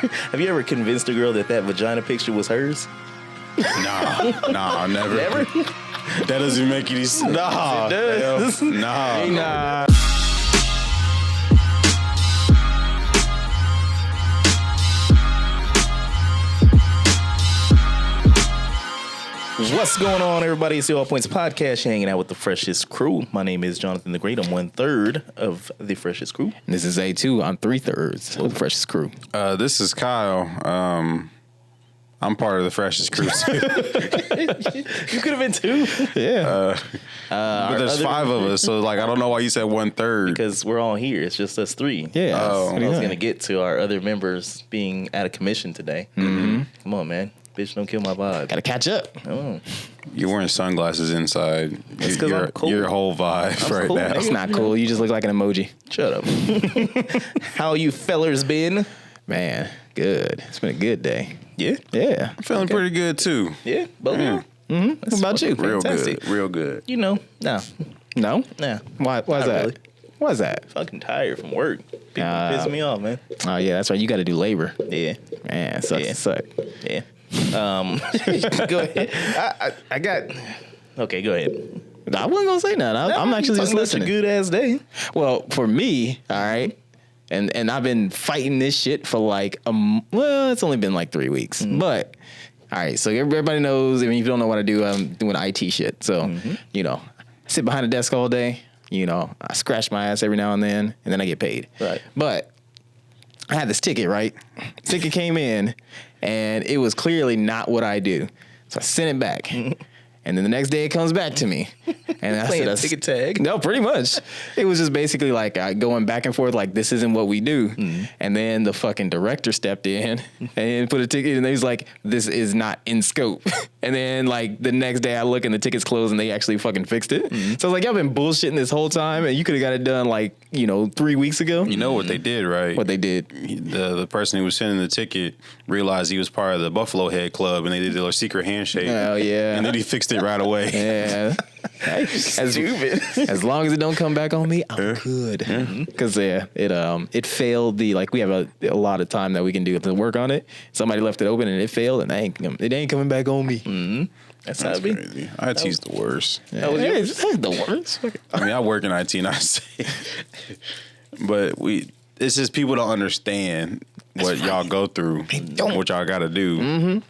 have you ever convinced a girl that vagina picture was hers? Nah, never. Never? That doesn't make any sense. Nah, it does. Nah. What's going on, everybody? It's the All Points Podcast. You're hanging out with the freshest crew. My name is Jonathan the Great. I'm 1/3 of the freshest crew. And this is A2. I'm 3/3 of the freshest crew. This is Kyle. I'm part of the freshest crew too. You could have been two. Yeah. But there's five of us, so like I don't know why you said 1/3. Because we're all here. It's just us three. Yeah. Oh. I was going to get to our other members being out of commission today. Mm-hmm. Come on, man. Bitch, don't kill my vibe. Gotta catch up. Oh. You're wearing sunglasses inside. It's 'cause I'm cool. Your whole vibe right cool, now. That's not cool. You just look like an emoji. Shut up. How you fellers been? Man, good. It's been a good day. Yeah. Yeah. I'm feeling pretty good too. Yeah. Both of you. What about you? Real Fantastic. good. Real good. You know, nah. No? Nah. Why's Not that? really. Why's that? Fucking tired from work. People pissing me off, man. Oh, yeah, that's right. You got to do labor. Yeah. Man, sucks Yeah. to suck. Yeah. Go ahead. I got. Okay, go ahead. I wasn't going to say nothing. I'm actually just listening. A good ass day. Well, for me, all right, and I've been fighting this shit for like, well, it's only been like 3 weeks. But, all right, so everybody knows, I mean, if you don't know what I do, I'm doing IT shit. So, you know, I sit behind a desk all day. You know, I scratch my ass every now and then I get paid. Right. But I had this ticket, right? Ticket came in, and it was clearly not what I do. So I sent it back. And then the next day it comes back to me. And I said, ticket tag? No, pretty much. It was just basically like going back and forth, like, this isn't what we do. And then the fucking director stepped in and put a ticket, and he was like, this is not in scope. And then, like, the next day I look and the ticket's closed and they actually fucking fixed it. So I was like, y'all been bullshitting this whole time, and you could have got it done, like, 3 weeks ago. You know what they did, right? What they did. The person who was sending the ticket realized he was part of the Buffalo Head Club, and they did their secret handshake. Oh, yeah. And then he fixed it right away. Yeah. Stupid. As long as it don't come back on me, I'm good. Because it failed we have a lot of time that we can do to work on it. Somebody left it open and it failed, and it ain't coming back on me. That's how it be. Crazy. IT's the worst. Yeah. It's the worst. I mean, I work in IT, and I say, but it's just people don't understand what y'all go through, what y'all got to do.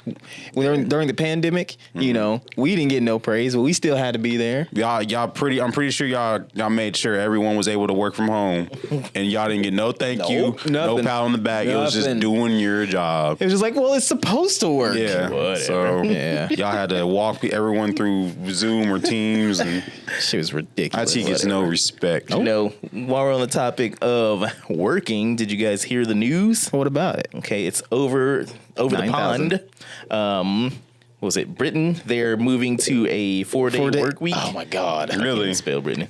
During the pandemic, we didn't get no praise, but we still had to be there. I'm pretty sure y'all made sure everyone was able to work from home, and y'all didn't get no thank you, no pat on the back. It was just doing your job. It was just like, well, it's supposed to work. Yeah. Whatever. So Yeah. y'all had to walk everyone through Zoom or Teams, and Shit was ridiculous. IT gets no respect. While we're on the topic of working, did you guys hear the news? What about it? Okay, it's over the 9,000. pond. What was it Britain? They're moving to a 4-day work week. Oh my God. I Really? can't spell Brittany.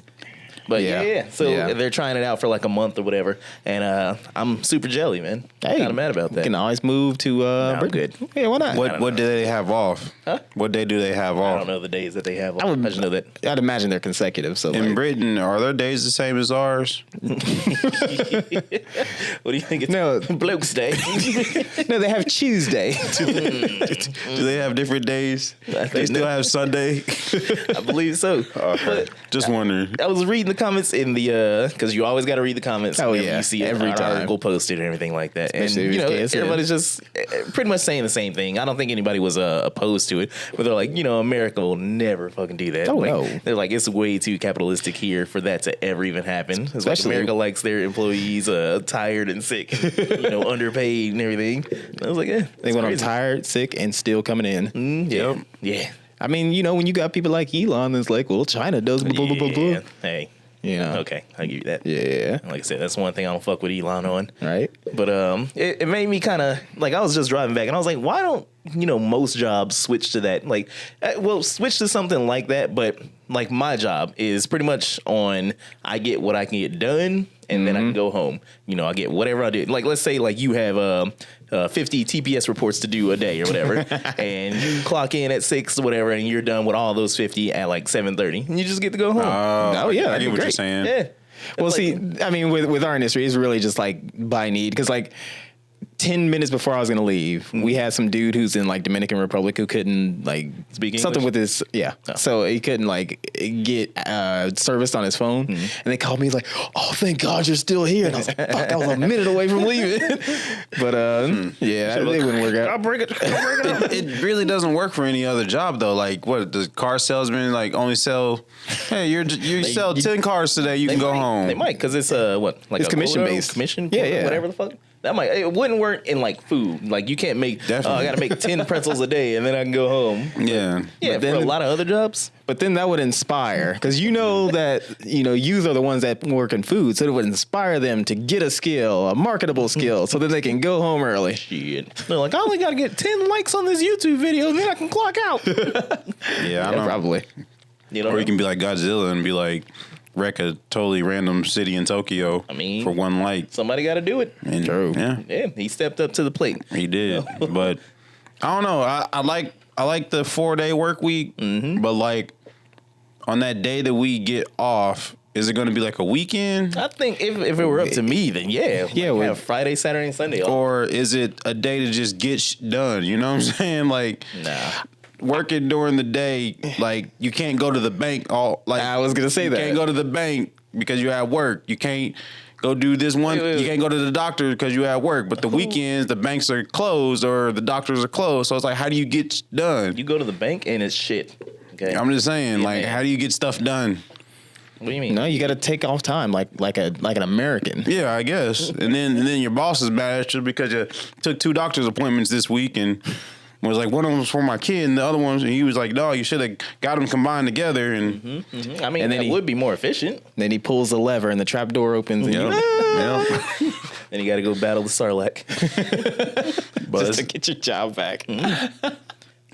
But Yeah. yeah. So Yeah. they're trying it out for like a month or whatever, and I'm super jelly, man. Hey, Kind of mad about You that. can always move to I'm Britain. good. Yeah, why not? What do they have off? Huh? What day do they have I off? don't know the days that they have. I would- I just know that. I'd imagine they're consecutive. So In like, Britain, are their days the same as ours? What do you think? It's No. Bloke's Day. no, they have Tuesday. Do they have different days? They still have Sunday? I believe so. Okay. Just wondering. I was reading the comments in the because you always got to read the comments. Oh, whenever yeah. you see Every an time. article posted and everything like that. Especially and if it's KSN. everybody's just pretty much saying the same thing. I don't think anybody was opposed to it, but they're like, America will never fucking do that. Oh, like, no. They're like, it's way too capitalistic here for that to ever even happen. It's Especially- like America likes their employees tired and sick, underpaid and everything. And I was like, They went on tired, sick, and still coming in. Yeah, yeah. I mean, when you got people like Elon, that's like, well, China does blah, blah, blah, blah, Yeah. blah. Hey, Yeah. okay, I'll give you that. Yeah. Like I said, that's one thing I don't fuck with Elon on. Right. But it made me kind of like, I was just driving back and I was like, why don't most jobs switch to that? Like, switch to something like that. But like my job is pretty much on, I get what I can get done and then I can go home. I get whatever I do. Like, let's say like you have 50 TPS reports to do a day or whatever, and you clock in at 6 or whatever, and you're done with all those 50 at like 7:30, and you just get to go home. Oh, yeah, I that'd get be what you're great. saying. Yeah. Well, Like- see, I mean, with our industry, it's really just like by need because like 10 minutes before I was going to leave, we had some dude who's in like Dominican Republic who couldn't like Speak something English? with his, so he couldn't like get serviced on his phone. And they called me like, oh, thank God you're still here. And I was like, fuck, I was a minute away from leaving. But yeah, it wouldn't work out. I'll bring it. It really doesn't work for any other job though. Like what the car salesman like only sell. Hey, you sell 10 cars today. You can go home. They might because it's It's commission quota, based. commission, Yeah. whatever the fuck. That might it wouldn't work in like food. Like you can't make. I got to make 10 pretzels a day and then I can go home. Yeah. Yeah, then for a lot of other jobs. But then that would inspire, because that youth are the ones that work in food, so it would inspire them to get a skill, a marketable skill, so that they can go home early. Shit. They're like, I only got to get 10 likes on this YouTube video and then I can clock out. Yeah, I know. Probably. Or you can be like Godzilla and be like, wreck a totally random city in Tokyo for one like. Somebody got to do it. And, True. Yeah, he stepped up to the plate. He did. But I don't know. I like the 4-day work week, but like on that day that we get off, is it going to be like a weekend? I think if it were up to me, then yeah. Yeah, we we have Friday, Saturday, and Sunday off. Or is it a day to just get done? You know what I'm saying? Like, Nah. working during the day, like you can't go to the bank I was gonna say you that. can't go to the bank because you're at work. You can't go do this one. Wait. You can't go to the doctor because you're at work. But the weekends, the banks are closed or the doctors are closed. So it's like, how do you get done? You go to the bank and it's shit. Okay. I'm just saying, Yeah, like, man. how do you get stuff done? What do you mean? No, you got to take off time like an American. Yeah, I guess. And then your boss is mad at you because you took 2 doctor's appointments this week and was like, one of them was for my kid and the other ones, and he was like, no, you should have got them combined together. And I mean, And then that would be more efficient. Then he pulls the lever and the trap door opens and Then you got to go battle the Sarlacc. just to get your job back.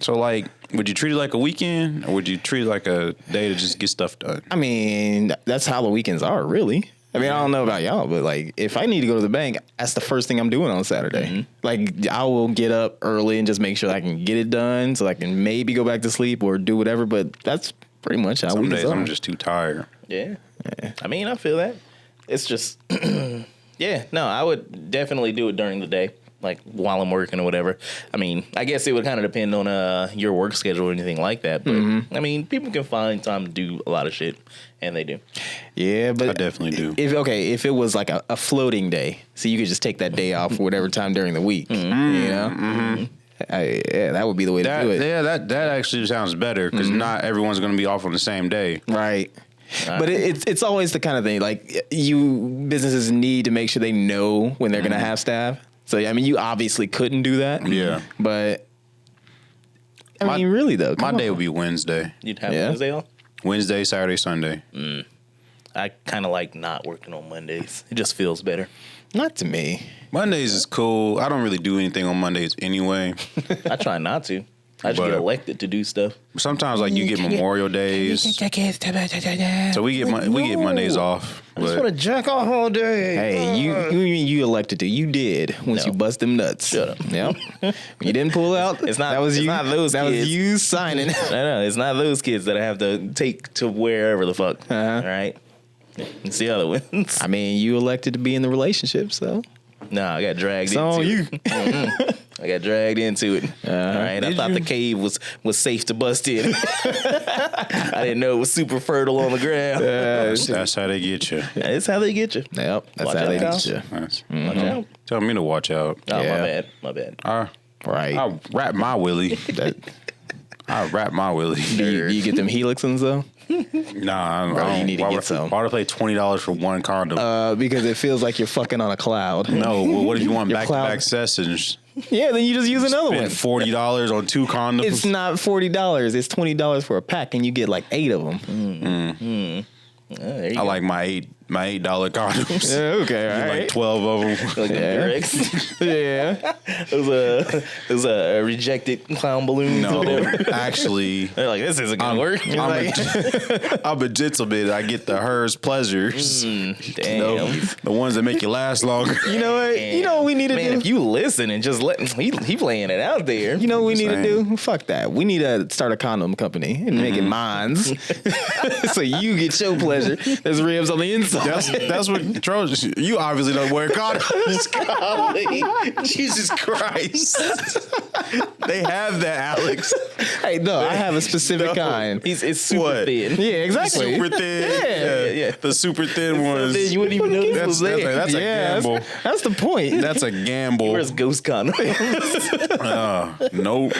so, like, would you treat it like a weekend or would you treat it like a day to just get stuff done? I mean, that's how the weekends are, really. I mean, I don't know about y'all, but like, if I need to go to the bank, that's the first thing I'm doing on Saturday. Like, I will get up early and just make sure that I can get it done, so I can maybe go back to sleep or do whatever. But that's pretty much how Some weekends days are. I'm just too tired. Yeah. I mean, I feel that. It's just, yeah, no, I would definitely do it during the day, like while I'm working or whatever. I mean, I guess it would kind of depend on your work schedule or anything like that. But I mean, people can find time to do a lot of shit, and they do. Yeah, but I definitely do. If it was like a floating day, so you could just take that day off for whatever time during the week, you know. Yeah, that would be the way to do it. Yeah, that actually sounds better because not everyone's going to be off on the same day. Right. But it's always the kind of thing, like, businesses need to make sure they know when they're going to have staff. So, I mean, you obviously couldn't do that. Yeah. But, I mean, really, though. My come day on. would be Wednesday. You'd have Yeah. Wednesday off? Wednesday, Saturday, Sunday. I kind of like not working on Mondays. It just feels better. Not to me. Mondays is cool. I don't really do anything on Mondays anyway. I try not to. I just But- get elected to do stuff. Sometimes like you get Memorial Days, so we get Mondays off. I just but- want to jack off all day. Hey, you elected to. You did once No. you bust them nuts. Shut up. Yep. You didn't pull out. It's not- That was it's you. not those That kids. was you signing. No, it's not those kids that I have to take to wherever the fuck. Uh-huh. All right. It's the other ones. I mean, you elected to be in the relationship, so Nah, I got dragged it's into on it. you. I got dragged into it. All right. I Did thought you? the cave was safe to bust in. I didn't know it was super fertile on the ground. That's how they get you. That's how they get you. Yep, that's Watch how out, they Kyle. get you. That's- Watch out. Tell me to watch out. Oh, Yeah. my bad. Right. I wrap my willy. I wrap my willy. Do you get them helixins though? Nah, Bro, I don't. you need to why get would- some. Why would I pay $20 for one condom? Because it feels like you're fucking on a cloud. no, well, what if you want Your back-to-back cloud- sessions? Yeah, then you just use another one. Spend $40 on 2 condoms. It's not $40. It's $20 for a pack, and you get like 8 of them. There you I go. like my $8 condoms. Okay, all Like 12 of them. Like Yeah. Durex. Yeah. It was a rejected clown balloon. or No, whatever. actually, They're like, this isn't gonna work. You're I'm, like, I'm a gentleman. I get the hers pleasures. damn. The ones that make you last longer. You know what? You know what we need to Man, do? if you listen and just let he playing it out there. You know what we need to saying. do? Fuck that. We need to start a condom company and make it mines. So you get your pleasure. There's ribs on the inside. That's what Trojan. You obviously don't wear condoms. Golly. Jesus Christ. They have that, Alex. Hey, no, I have a specific kind. It's super What? thin. Yeah, exactly. Super thin. Yeah. The super thin ones. Then you wouldn't even know this was there. That's a gamble. That's the point. That's a gamble. Where's ghost condoms? Nope.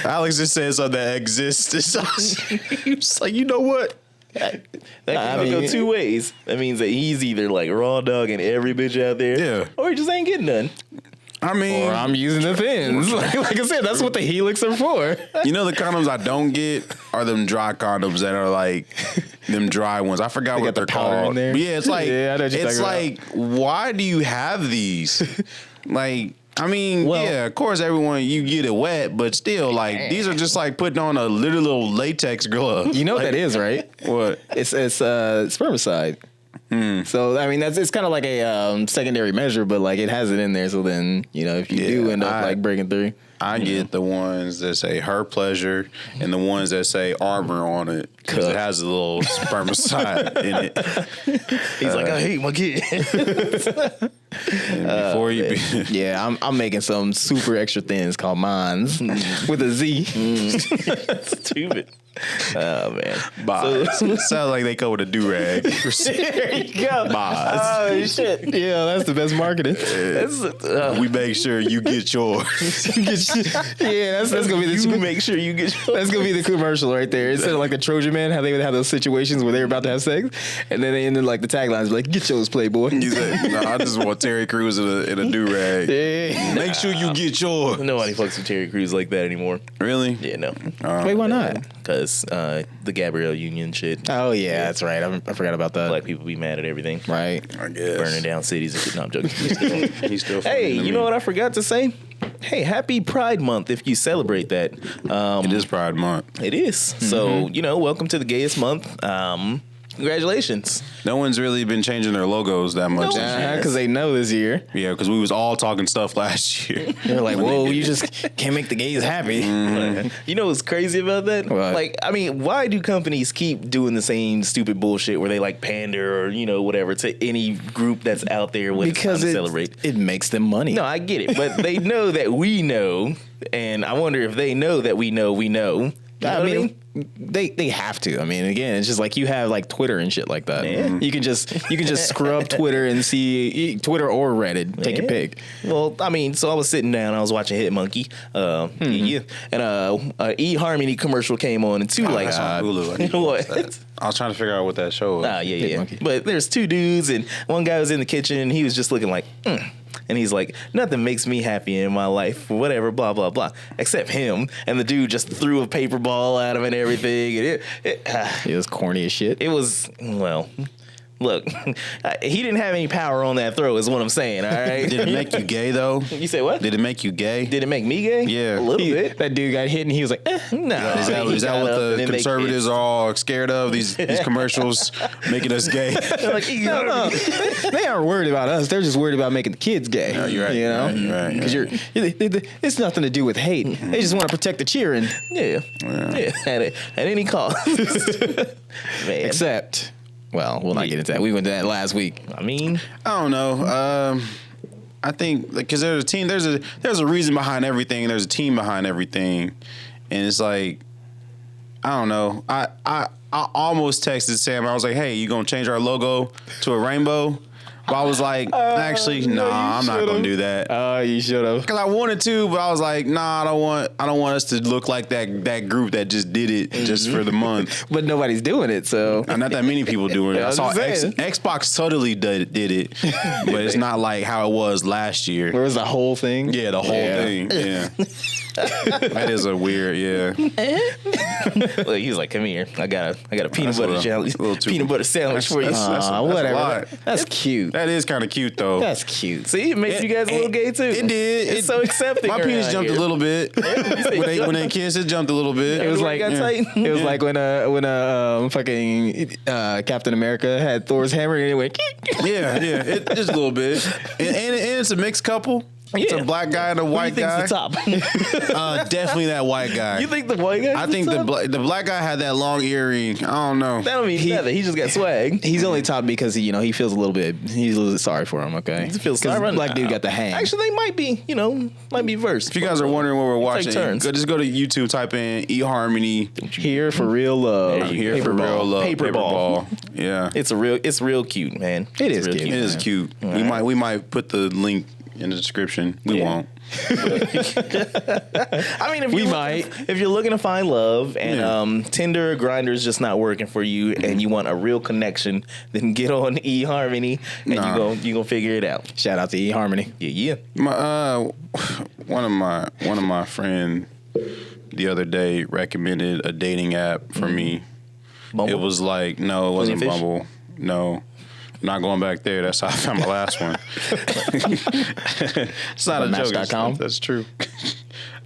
Alex just said something that exists. It's like, you know what? That can go two ways. That means that he's either like raw dogging every bitch out there, Yeah. or he just ain't getting none. I mean, Or I'm using the thins. Like I said, that's what the helix are for. you know the condoms I don't get are them dry condoms that are like them dry ones. I forgot They what got the they're powder in called. there? But yeah, it's like Yeah, I know what you're it's talking like why do you have these? Like, I mean, Well- yeah, of course everyone you get it wet, but still, like these are just like putting on a little latex glove. You know what that is, right? What? It's spermicide. So I mean it's kind of like a secondary measure, but like it has it in there. So then if you do end up like breaking through, I get the ones that say her pleasure and the ones that say armor on it because it has a little spermicide in it. He's like, I hate my kid. And before you yeah, I'm making some super extra thins called Mons with a Z. Stupid. Oh man. sounds like they come with a do-rag. There you go. Boz. Oh shit! Yeah, that's the best marketing. We make sure you get yours. Yeah, that's gonna be the You make sure you get your That's gonna be the commercial right there. Instead of like the Trojan Man, how they would have those situations where they're about to have sex, and then they ended like the taglines like "Get yours, Playboy." He's like, no, I just want Terry Crews in a do-rag. Yeah. Make sure you get yours. Nobody fucks with Terry Crews like that anymore. Really? Yeah, no. Wait, why not? Because the Gabrielle Union shit. Oh yeah, that's right. I forgot about that. Black people be mad at everything. Right. I guess. Burning down cities and shit. No, I'm joking. He's still funny Hey, to you me. know what I forgot to say? Hey, happy Pride Month if you celebrate that. It is Pride Month. It is. So, welcome to the gayest month. Congratulations. No one's really been changing their logos that much. this year. Because they know this year. Yeah, because we was all talking stuff last year. They're like, whoa, you just can't make the gays happy. You know what's crazy about that? What? Like, I mean, why do companies keep doing the same stupid bullshit where they like pander or, whatever to any group that's out there when Because it's time to celebrate? it makes them money. No, I get it, but they know that we know, and I wonder if they know that we know we know. You know I what mean, they have to. I mean, again, it's just like you have like Twitter and shit like that. Yeah. You can just scrub Twitter and see Twitter or Reddit. Take your Yeah. pick. Well, I mean, so I was sitting down, I was watching Hit Monkey, and eHarmony commercial came on, and two like, That's on Hulu. I need to what? watch that. I was trying to figure out what that show was. Yeah. Monkey. But there's two dudes, and one guy was in the kitchen, and he was just looking like, and he's like, nothing makes me happy in my life, whatever, blah, blah, blah, except him. And the dude just threw a paper ball at him and everything. And It was corny as shit. it was, well, look, he didn't have any power on that throw, is what I'm saying, all right? Did it make you gay, though? You say what? Did it make you gay? Did it make me gay? Yeah. A little bit. That dude got hit and he was like, No. Is that what the conservatives are all scared of? These commercials making us gay? They're like, no. They aren't worried about us. They're just worried about making the kids gay. No, you're right. You know? You're right. Because it's nothing to do with hate. They just want to protect the cheering. Yeah. At any cost. Man. Except, well, we'll not get into that. We went to that last week. I mean, I don't know. I think because there's a team, there's a reason behind everything. There's a team behind everything, and it's like, I don't know. I almost texted Sam. I was like, "Hey, you gonna change our logo to a rainbow?" But I was like, actually, nah, I'm not gonna do that. Oh, you should have. Cause I wanted to, but I was like, nah, I don't want us to look like that group that just did it just for the month. But nobody's doing it, so. Not that many people doing it. Yeah, I I saw was just saying. Xbox totally did it, but it's not like how it was last year. Where was the whole thing? Yeah, the whole thing. Yeah, that is a weird. Yeah, look, he was like, "Come here, I got a peanut butter sandwich for you." That's a whatever. lot. That's cute. That is kind of cute though. That's cute. See, it makes you guys a little gay too. It did. It's so accepting. My penis around jumped here. a little bit when they kissed. It jumped a little bit. It was like got tight. it was like when fucking Captain America had Thor's hammer and it went. yeah, it just a little bit. And it's a mixed couple. It's a black guy and a white guy. The top? Definitely that white guy. You think the white guy? I think the black guy had that long earring. I don't know. That don't mean nothing. He just got swag. He's only top because he feels he's a little bit sorry for him. Okay, He feels sorry. Black dude got the hang. Actually, they might be versed. If you guys are wondering what we're watching, turns. just go to YouTube, type in eHarmony. Here for real love. Here for real love. Paperball. Yeah, It's real cute, man. It It's is real cute. it is cute. We might put the link in the description. We won't. I mean, if you're looking to find love and Tinder or Grindr is just not working for you, and you want a real connection, then get on eHarmony and you gonna figure it out. Shout out to eHarmony. Yeah. One of my friend the other day recommended a dating app for me. Bumble? It was like, no, it wasn't Fish? Bumble. No. I'm not going back there. That's how I found my last one. It's not a joke. Match.com? That's true.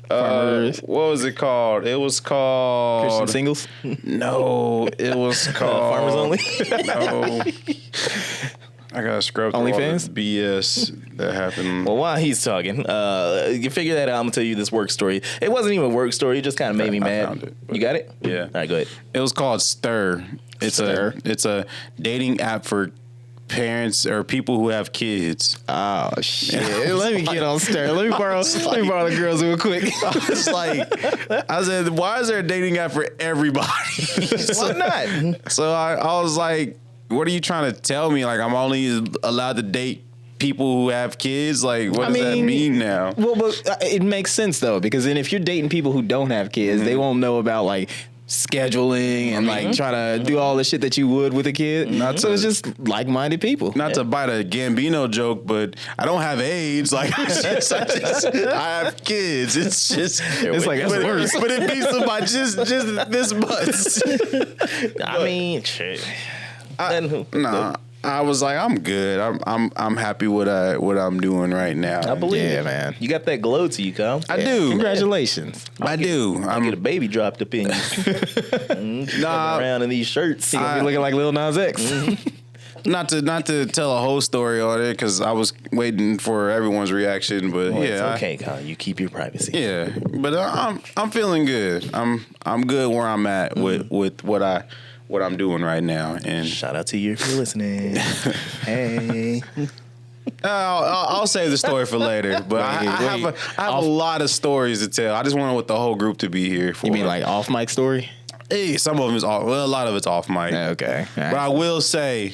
Farmers. What was it called? It was called Christian singles. No, it was called Farmers Only. No. I gotta scrub through all OnlyFans? the BS that happened. Well, while he's talking, you figure that out. I'm gonna tell you this work story. It wasn't even a work story. It just kind of made me mad. found it. You got it? Yeah. All right, go ahead. It was called Stir. It's a dating app for parents or people who have kids. Oh shit! Let me get on Stir. Let me borrow the girls real quick. It's like I said, why is there a dating app for everybody? Why not? So I was like, what are you trying to tell me? Like I'm only allowed to date people who have kids? Like what does that mean now? Well, but it makes sense though, because then if you're dating people who don't have kids, they won't know about like scheduling and like trying to do all the shit that you would with a kid. So it's just like-minded people. Not to bite a Gambino joke, but I don't have AIDS. Like I have kids. It's just It's like, that's worse. But it beats them by just this much. I mean, shit. Nah. I was like, I'm good. I'm happy with what I'm doing right now. I believe Yeah, it, man. You got that glow to you, Kyle. I do. Congratulations. I do. I get a baby dropped up in you. Nah, Around in these shirts. You gonna be looking like Lil Nas X. not to tell a whole story on it because I was waiting for everyone's reaction. But Well, yeah, it's okay, Kyle. You keep your privacy. yeah. But I'm feeling good. I'm good where I'm at with what I'm doing right now. And Shout out to you if you're listening. Hey. I'll save the story for later. But I have a lot of stories to tell. I just want the whole group to be here for. You mean like off mic story? Hey, some of them is off. Well, a lot of it's off mic. Okay. But I will say,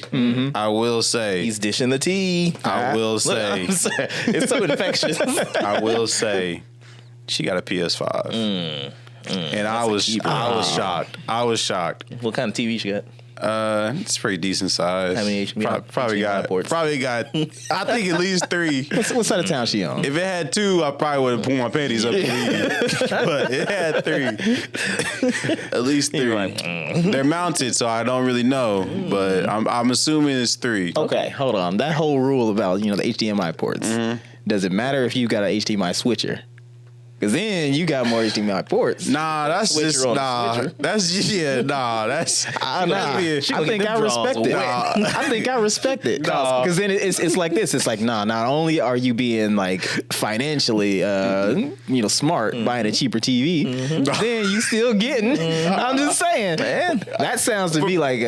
He's dishing the tea. I will say, I'm sorry. It's so infectious. I will say, she got a PS5, and I was shocked. I was shocked. What kind of TV she got? It's pretty decent size. How many HDMI Probably ports? got. I think at least 3. What side of town she on? If it had 2, I probably would have pulled my panties up. But it had 3. At least 3. You're like, They're mounted, so I don't really know. But I'm assuming it's 3. Okay, hold on. That whole rule about the HDMI ports. Does it matter if you got an HDMI switcher? Because then you got more HDMI ports. Nah, that's Switcher just on nah. switcher. That's that's. I think I respect it. I think I respect it. Because then it's like this. It's like, nah, not only are you being like financially smart buying a cheaper TV, then you still getting. I'm just saying, man. That sounds to be like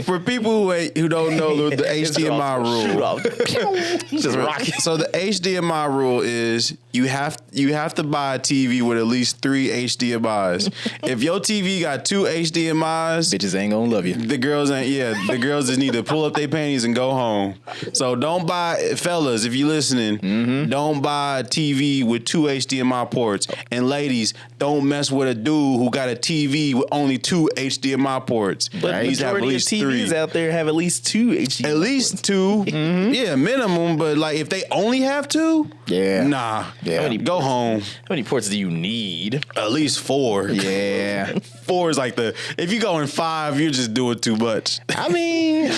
For people who don't know the HDMI rule. Just rocking. So the HDMI rule is you have to buy a TV with at least 3 HDMIs. If your TV got 2 HDMIs, bitches ain't gonna love you. the girls just need to pull up their panties and go home. So don't buy, fellas, if you listening, don't buy a TV with 2 HDMI ports. And ladies, don't mess with a dude who got a TV with only 2 HDMI ports. But He's have at majority of least TVs 3. out there have at least 2 HDMI. At least 2, yeah, minimum. But like, if they only have 2, Yeah. nah, Yeah. go home. How many ports do you need? At least 4. Yeah. 4 is like if you go in 5, you're just doing too much. I mean,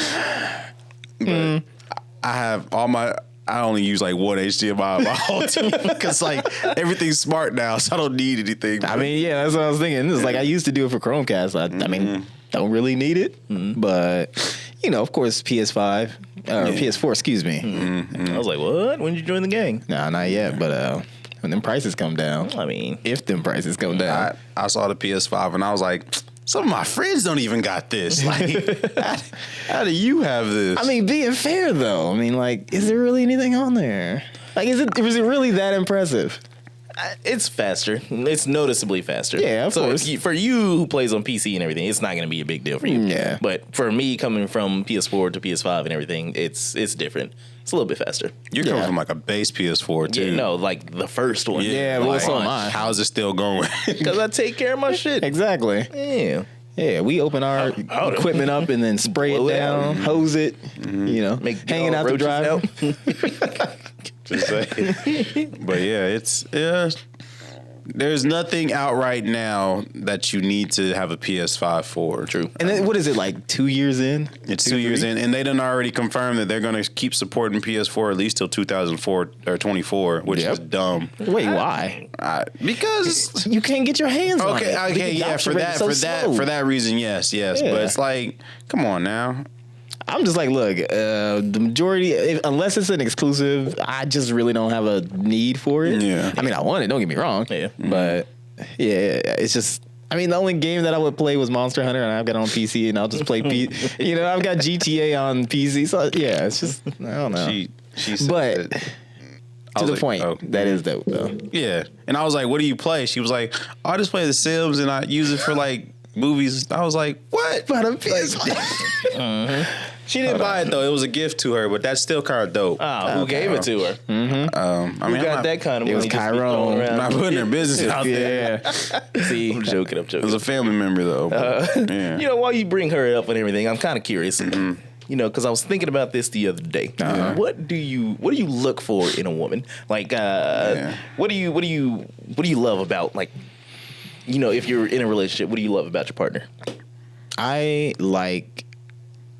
I only use like 1 HDMI on my whole TV because like everything's smart now, so I don't need anything. yeah, that's what I was thinking. It's like I used to do it for Chromecast. I mean, don't really need it, but of course, PS5. PS4, excuse me. I was like, what? When did you join the gang? Nah, not yet, but when them prices come down, I mean, if them prices come down. I saw the PS5 and I was like, some of my friends don't even got this. Like, how do you have this? I mean, being fair though, I mean, like, is there really anything on there? Like, was it really that impressive? it's faster. It's noticeably faster. Yeah, of course. For you who plays on PC and everything, it's not going to be a big deal for you. Yeah. But for me, coming from PS4 to PS5 and everything, it's different. It's a little bit faster. You're coming from like a base PS4 too. Yeah, no, like the first one. Yeah, well, so am I. How's it still going? Because I take care of my shit. Exactly. Yeah. Yeah, we open our equipment up and then spray it Blow it down, hose it, you know, hanging out the drive. Just saying. But yeah, there's nothing out right now that you need to have a PS5 for. True. And then what is it, like 2 years in? It's 2 years in, and they done already confirmed that they're going to keep supporting PS4 at least till 2004 or 24, which is dumb. Wait, why? Because You can't get your hands on it. Okay, The yeah, adoption rate is so slow. for that reason, yes. Yeah. But it's like, come on now. I'm just like, look, the majority, unless it's an exclusive, I just really don't have a need for it. Yeah. I mean, I want it, don't get me wrong. Yeah. But, yeah, it's just, I mean, the only game that I would play was Monster Hunter, and I've got it on PC, and I'll just play, you know, I've got GTA on PC, so, yeah, it's just, I don't know. She said But, that- to the like, point, oh. that is dope, though. Yeah. And I was like, what do you play? She was like, oh, I just play The Sims, and I use it for, like, movies. I was like, what? But a PS5. She didn't buy it, though. It was a gift to her, but that's still kind of dope. Who gave it to her? I mean, Who got that kind of money? It was just be Chiron. throwing around? I'm not putting her business out there. Yeah. See, I'm joking. It was a family member, though. Yeah. You know, while you bring her up and everything, I'm kind of curious. You know, because I was thinking about this the other day. What do you look for in a woman? Like, what do you love about, like, you know, if you're in a relationship, what do you love about your partner? I like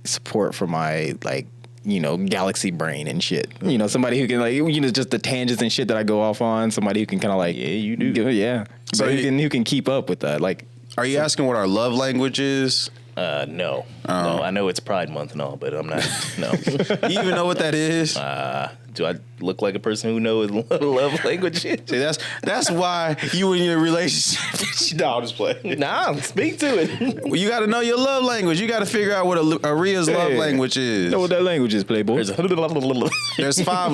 support for my, like, you know, galaxy brain and shit. You know, somebody who can, like, you know, just the tangents and shit that I go off on. Somebody who can kind of like, Yeah, you do. Yeah. So So who can keep up with that. Like, Are you asking what our love language is? No. No, I know it's Pride Month and all, but I'm not. No. You even know what that is? Do I look like a person who knows love language? See, that's why you in your relationship. No, I'll just play. Nah, speak to it. Well, you got to know your love language. You got to figure out what Aria's love language is. know what that language is, Playboy. There's 5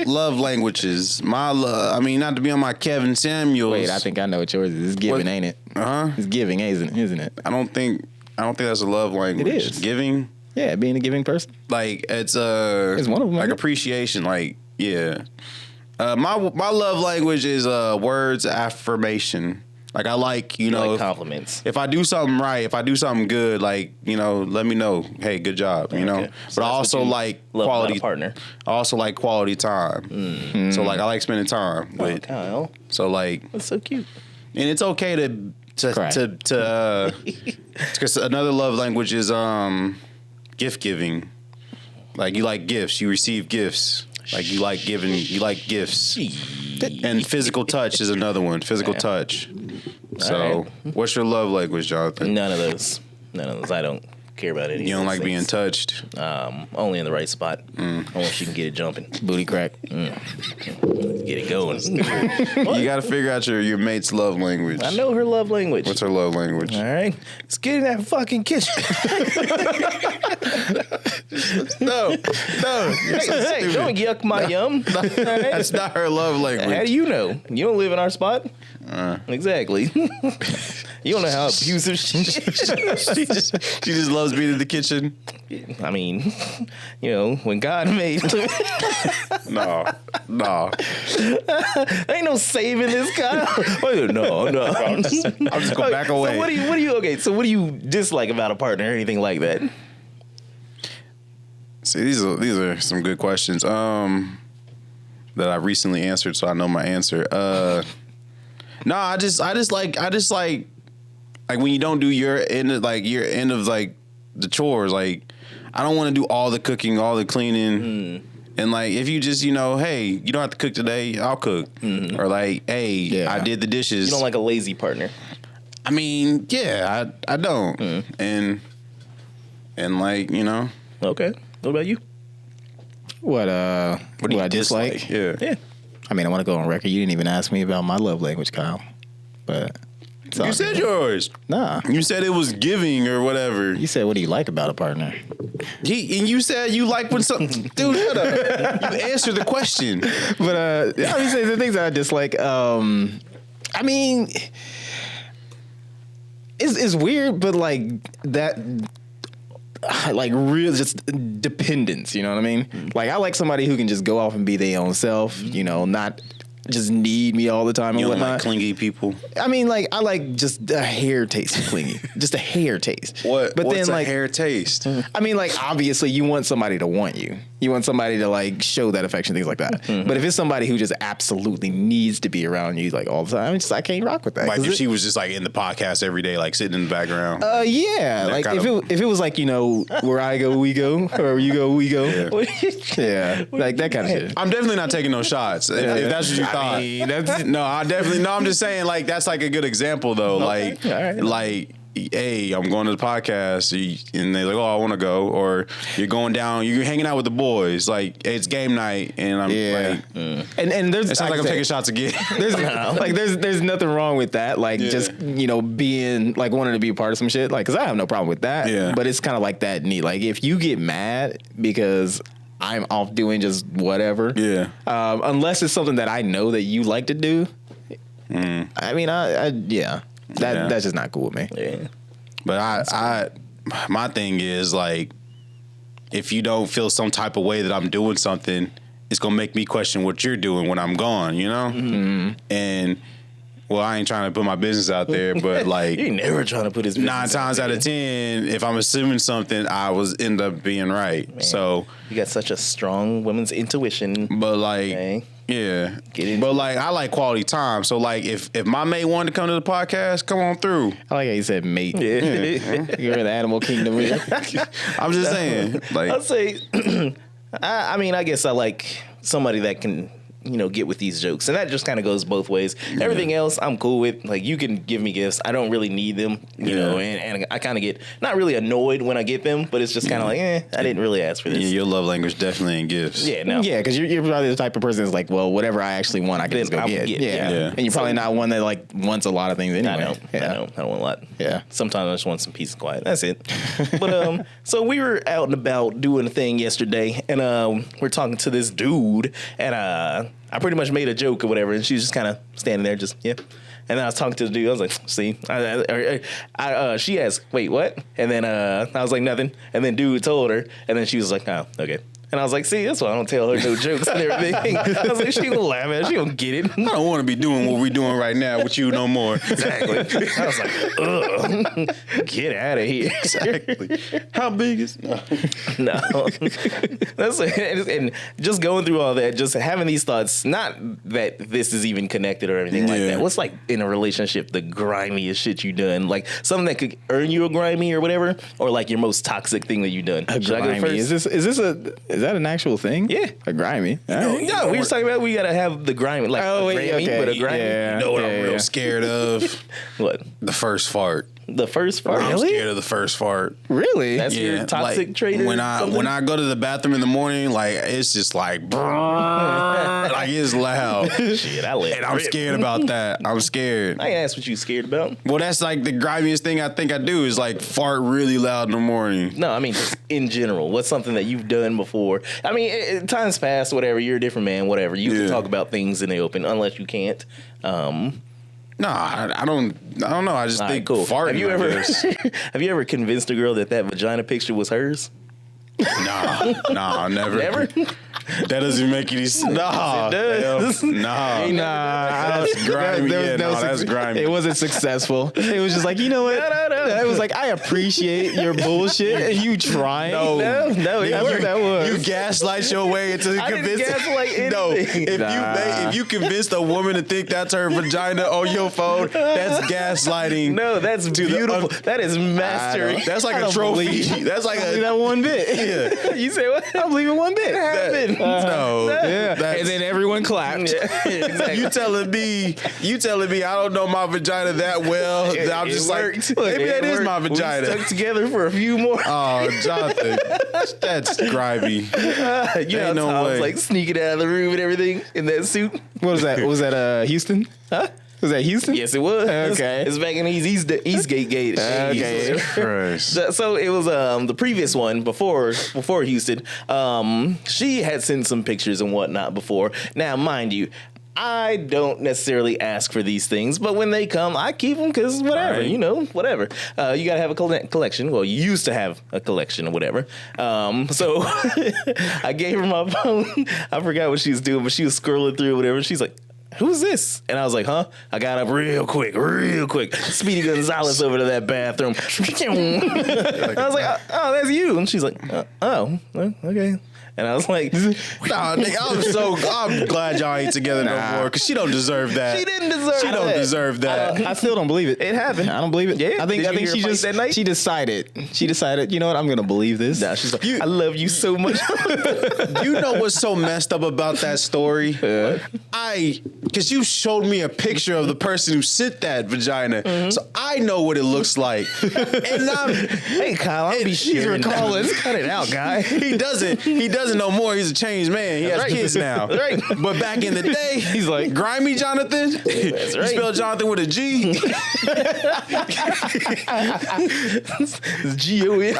love languages. My love. I mean, not to be on my Kevin Samuels. Wait, I think I know what yours is. It's giving, ain't it? It's giving, isn't it? I don't think that's a love language. It is. Giving. Yeah, being a giving person. Like it's one of them, like right? appreciation. Like yeah. My love language is words affirmation. Like I like know like compliments. If I do something right, if I do something good, like let me know. Hey, good job. You know. Okay. But So I that's also what you like love about quality a partner. I also like quality time. So like I like spending time with. Kyle, So like, that's so cute. and it's okay to Cry. because another love language is gift giving. Like you like gifts, you receive gifts. Like you like gifts. And physical touch is another one. Physical touch. So, what's your love language, Jonathan? None of those. I don't care about any. You of don't those like being things. touched. Only in the right spot. Only she can get it jumping. Booty crack. Get it going. You got to figure out your mate's love language. I know her love language. What's her love language? All right. Let's get in that fucking kitchen. No. Hey, don't yuck my yum. All right? That's not her love language. How do you know? You don't live in our spot. Exactly. You don't know how abusive she is. She just loves being in the kitchen. I mean, you know, when God made No. ain't no saving this guy. No. I'll just go back away. So what do you dislike about a partner or anything like that? See, these are some good questions. That I recently answered, so I know my answer. No, I just like when you don't do your end of the chores. Like I don't want to do all the cooking, all the cleaning. And like if you just hey, you don't have to cook today, I'll cook. Or like, hey, I did the dishes. You don't like a lazy partner. I mean, yeah, I don't. And like, Okay. What about you? What do you I dislike? Yeah. I mean, I want to go on record. You didn't even ask me about my love language, Kyle. But it's all You said good. yours. Nah. You said it was giving or whatever. You said, what do you like about a partner? And you said you like when something. Dude, shut up. You answered the question. But I mean, say the things that I dislike. I mean, it's weird, but like that, like real just dependence. You know what I mean? Like I like somebody who can just go off and be their own self. You know, not just need me all the time and You don't whatnot. like clingy people. I mean, like I like just a hair taste of clingy, just a hair taste. What's then, a hair taste? I mean, like obviously you want somebody to want you. You want somebody to like show that affection, things like that. But if it's somebody who just absolutely needs to be around you like all the time, I can't rock with that. Like if she was just like in the podcast every day, like sitting in the background. Yeah, like if it was like, you know, where I go we go, or where you go we go. Yeah, like that kind of shit. I'm definitely not taking no shots. If that's what you thought. I mean, that's, No, I'm just saying like that's like a good example though. Like right. like hey, I'm going to the podcast, and they're like, oh, I want to go, or you're going down, you're hanging out with the boys, like it's game night, and I'm like, and there's it sounds like I'm taking shots again. There's nothing wrong with that. Like just, you know, being like wanting to be a part of some shit. Like, cause I have no problem with that. Yeah. But it's kind of like that neat. Like if you get mad because I'm off doing just whatever. Yeah. Unless it's something that I know that you like to do. I mean, that's just not cool with me. Yeah. But my thing is like, if you don't feel some type of way that I'm doing something, it's gonna make me question what you're doing when I'm gone, you know? And well, I ain't trying to put my business out there, but like you ain't never trying to put his business 9 times out of 10, if I'm assuming something, I was end up being right. Man, so you got such a strong woman's intuition. But like, yeah, but like I like quality time. So like, if my mate wanted to come to the podcast, come on through. I like how you said mate. Yeah. You're in the animal kingdom. I'm just saying. Like, I'll say, I mean, I guess I like somebody that can, you know, get with these jokes, and that just kind of goes both ways. Everything else I'm cool with. Like, you can give me gifts, I don't really need them, you know, and I kind of get not really annoyed when I get them, but it's just kind of like, I didn't really ask for this. Yeah, your love language definitely in gifts. Yeah, no, yeah, because you're probably the type of person that's like, well, whatever I actually want, I can just go get. Yeah, and you're probably not one that like wants a lot of things anyway. I know, I don't want a lot. Yeah, sometimes I just want some peace and quiet. That's it. But so we were out and about doing a thing yesterday, and we're talking to this dude, and I pretty much made a joke or whatever, and she was just kind of standing there, just And then I was talking to the dude. I was like, "See," she asked, "Wait, what?" And then I was like, "Nothing." And then dude told her, and then she was like, "Oh, okay." And I was like, "See, that's why I don't tell her no jokes and everything." I was like, "She gonna laugh at it. She gonna get it." I don't want to be doing what we're doing right now with you no more. Exactly. I was like, ugh, get out of here. Exactly. How big is no? That's and just going through all that, just having these thoughts. Not that this is even connected or anything like that. What's like in a relationship the grimiest shit you done? Like something that could earn you a grimy or whatever, or like your most toxic thing that you done. Should I go first? Is that an actual thing? Yeah, a grimy. No, we were talking about we gotta have the grimy, like a Grammy, but a grimy. You know what I'm real scared of? What? The first fart. The first fart. I'm scared of the first fart. Really? That's your toxic trait. When I go to the bathroom in the morning, like it's just like, like it's loud. Shit, and I'm scared about that. I'm scared. I asked what you scared about. Well, that's like the grimiest thing I think I do is like fart really loud in the morning. No, I mean just in general. What's something that you've done before? I mean, times past, whatever. You're a different man, whatever. You can talk about things in the open, unless you can't. No, I don't know. I just think cool. farting. Have you ever convinced a girl that vagina picture was hers? Nah, never. Never? That doesn't make any sense. Nah, it does. Nah, that's grimy. That's grimy. It wasn't successful. It was just like, you know what? No. It was like, I appreciate your bullshit and you trying. No. That's what that was. You gaslight your way into convincing. No, if you convinced a woman to think that's her vagina on your phone, that's gaslighting. No, that's beautiful. That is mastery. That's like a trophy. That's like that one bit. Yeah. You say what? I'm leaving one bit. didn't. No. And then everyone clapped. Exactly. You telling me I don't know my vagina that well? That I'm just worked. like, maybe It that is worked. my vagina. We stuck together for a few more. Oh, Jonathan, that's grimy. You know, no Tom's way. like sneaking out of the room and everything in that suit. What was that? Was that Houston? Huh? Was that Houston? Yes, it was. Okay. It's back in the Eastgate gate. Okay. Christ. So it was the previous one before Houston. She had sent some pictures and whatnot before. Now, mind you, I don't necessarily ask for these things, but when they come, I keep them because whatever, Right. you know, whatever. You gotta have a collection. Well, you used to have a collection or whatever. So I gave her my phone. I forgot what she was doing, but she was scrolling through or whatever. She's like, "Who's this?" And I was like, "Huh?" I got up real quick. Speedy Gonzalez over to that bathroom. I was like, "Oh, that's you." And she's like, "Oh, well, okay." And I was like, Nah, nigga, I'm glad y'all ain't together no more because she don't deserve that. "She didn't deserve She that. don't deserve that. I still don't believe it. It happened. I don't believe it. Yeah. I think Did you hear she her fight just that night? she decided, you know what, I'm gonna believe this. Nah, she's like, "I love you so much." You know what's so messed up about that story? Because you showed me a picture of the person who sent that vagina, so I know what it looks like. And Hey, Kyle, I'll be sharing. recalling. Cut it out, guy. he doesn't no more. He's a changed man. He has right. kids now. That's right. But back in the day, He's like, grimy Jonathan. That's You right. spell Jonathan with a G. It's G-O-N.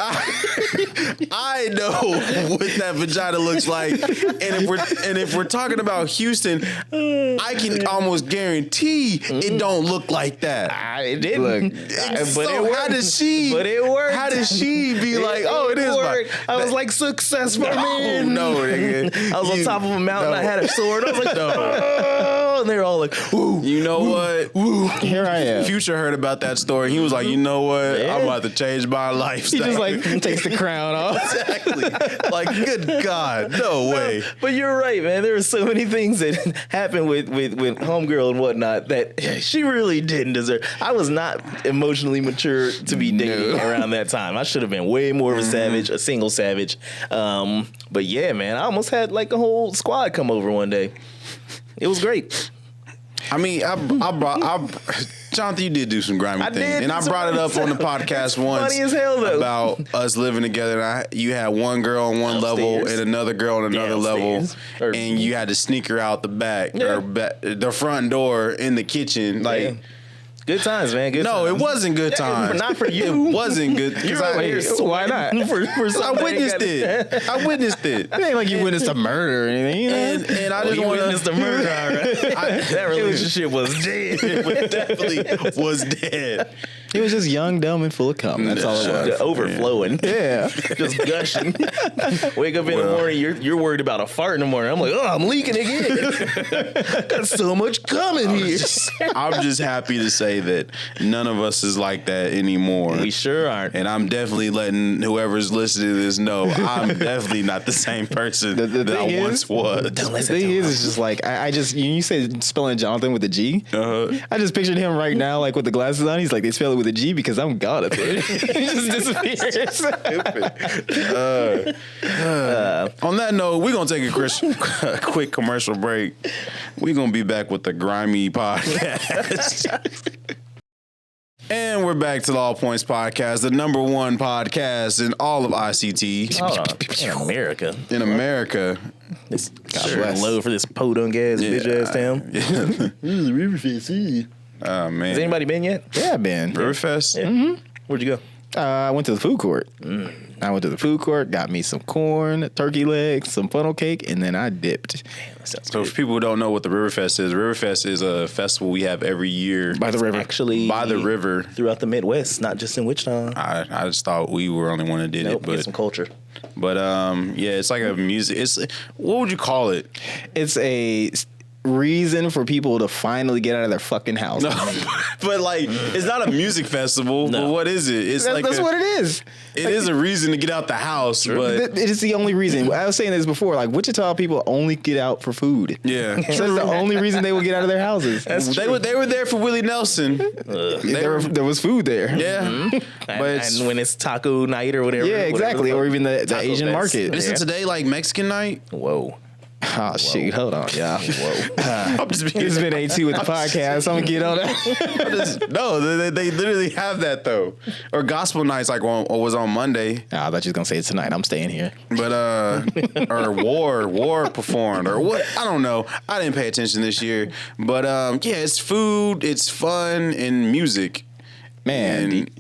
I know what that vagina looks like, and if we're talking about Houston, I can almost guarantee it don't look like that. It didn't. Look, but So it worked. how does she? But it worked. How does she be like? Oh, it is. worked. I was like, "Success for me." No, nigga. I was on top of a mountain. I had a sword. I was like, "Oh," and they were all like, "Ooh." You know what? here I am. Future heard about that story. He was like, you know what? Yeah. I'm about to change my He lifestyle. just like takes the crown off. exactly. Like, good God, no way. But you're right, man. There were so many things that happened with homegirl and whatnot that she really didn't deserve. I was not emotionally mature to be dating around that time. I should have been way more of a savage, a single savage. But yeah, man, I almost had like a whole squad come over one day. It was great. I mean, Jonathan, you did do some grimy I things, did and I do brought it up on the podcast once. Funny as hell, though. About us living together. And you had one girl on one level Upstairs. and another girl on another level, Downstairs. Or- and you had to sneak her out the back Yeah. or the front door in the kitchen, like. Yeah. Good times, man. Good No, times. it wasn't good times. Not for you. It wasn't good. 'Cause You're over here why not? For I something witnessed that it. I witnessed it. It ain't like you witnessed a murder or anything. You know? And I Well, just you want witnessed the murder. All right. That relationship was dead. It definitely was dead. He was just young, dumb, and full of cum. That's all it was. Overflowing. Yeah. Just gushing. Wake up in the morning, you're worried about a fart in the morning. I'm like, oh, I'm leaking again. Got so much cum in here. I'm just happy to say that none of us is like that anymore. We sure aren't. And I'm definitely letting whoever's listening to this know I'm definitely not the same person The that thing I once is- was. The thing is, it's just like I just you said spelling Jonathan with a G. Uh-huh. I just pictured him right now, like with the glasses on. He's like, they spell it with a G because I'm God up there. He just disappears. On that note, we're going to take a quick commercial break. We're going to be back with the Grimey podcast. And we're back to the All Points Podcast, the number one podcast in all of ICT. Hold on. In America. In America. It's bless. low for this podunk ass bitch ass town. Oh, man. Has anybody been yet? Yeah, Ben. Riverfest? Yeah. Where'd you go? I went to the food court. I went to the food court, got me some corn, turkey legs, some funnel cake, and then I dipped That sounds So good. if people who don't know what the Riverfest is a festival we have every year by the river. Actually, by the river. throughout the Midwest, not just in Wichita. I just thought we were the only one that did Nope, it, get but some culture. yeah, it's like a music. It's what would you call it? It's a reason for people to finally get out of their fucking house. No, but like, it's not a music festival. No. But what is it? It's That's what it is. It is a reason to get out the house, but It is the only reason. I was saying this before. Like Wichita people only get out for food. yeah, So that's the only reason they will get out of their houses. they were there for Willie Nelson. There was food there. Yeah, and when it's taco night or whatever. Yeah, exactly. Or even the Taco Asian Fest. market. isn't today like Mexican night? Whoa. Oh shoot! Hold on, y'all. Whoa. I'm just being, It's been A2 with the podcast. I'm gonna get on that. no, they literally have that though. Or gospel nights like was on Monday, I thought you was gonna say it tonight. I'm staying here. but or War performed or what? I don't know. I didn't pay attention this year, but yeah, it's food, it's fun, and music. Man, And,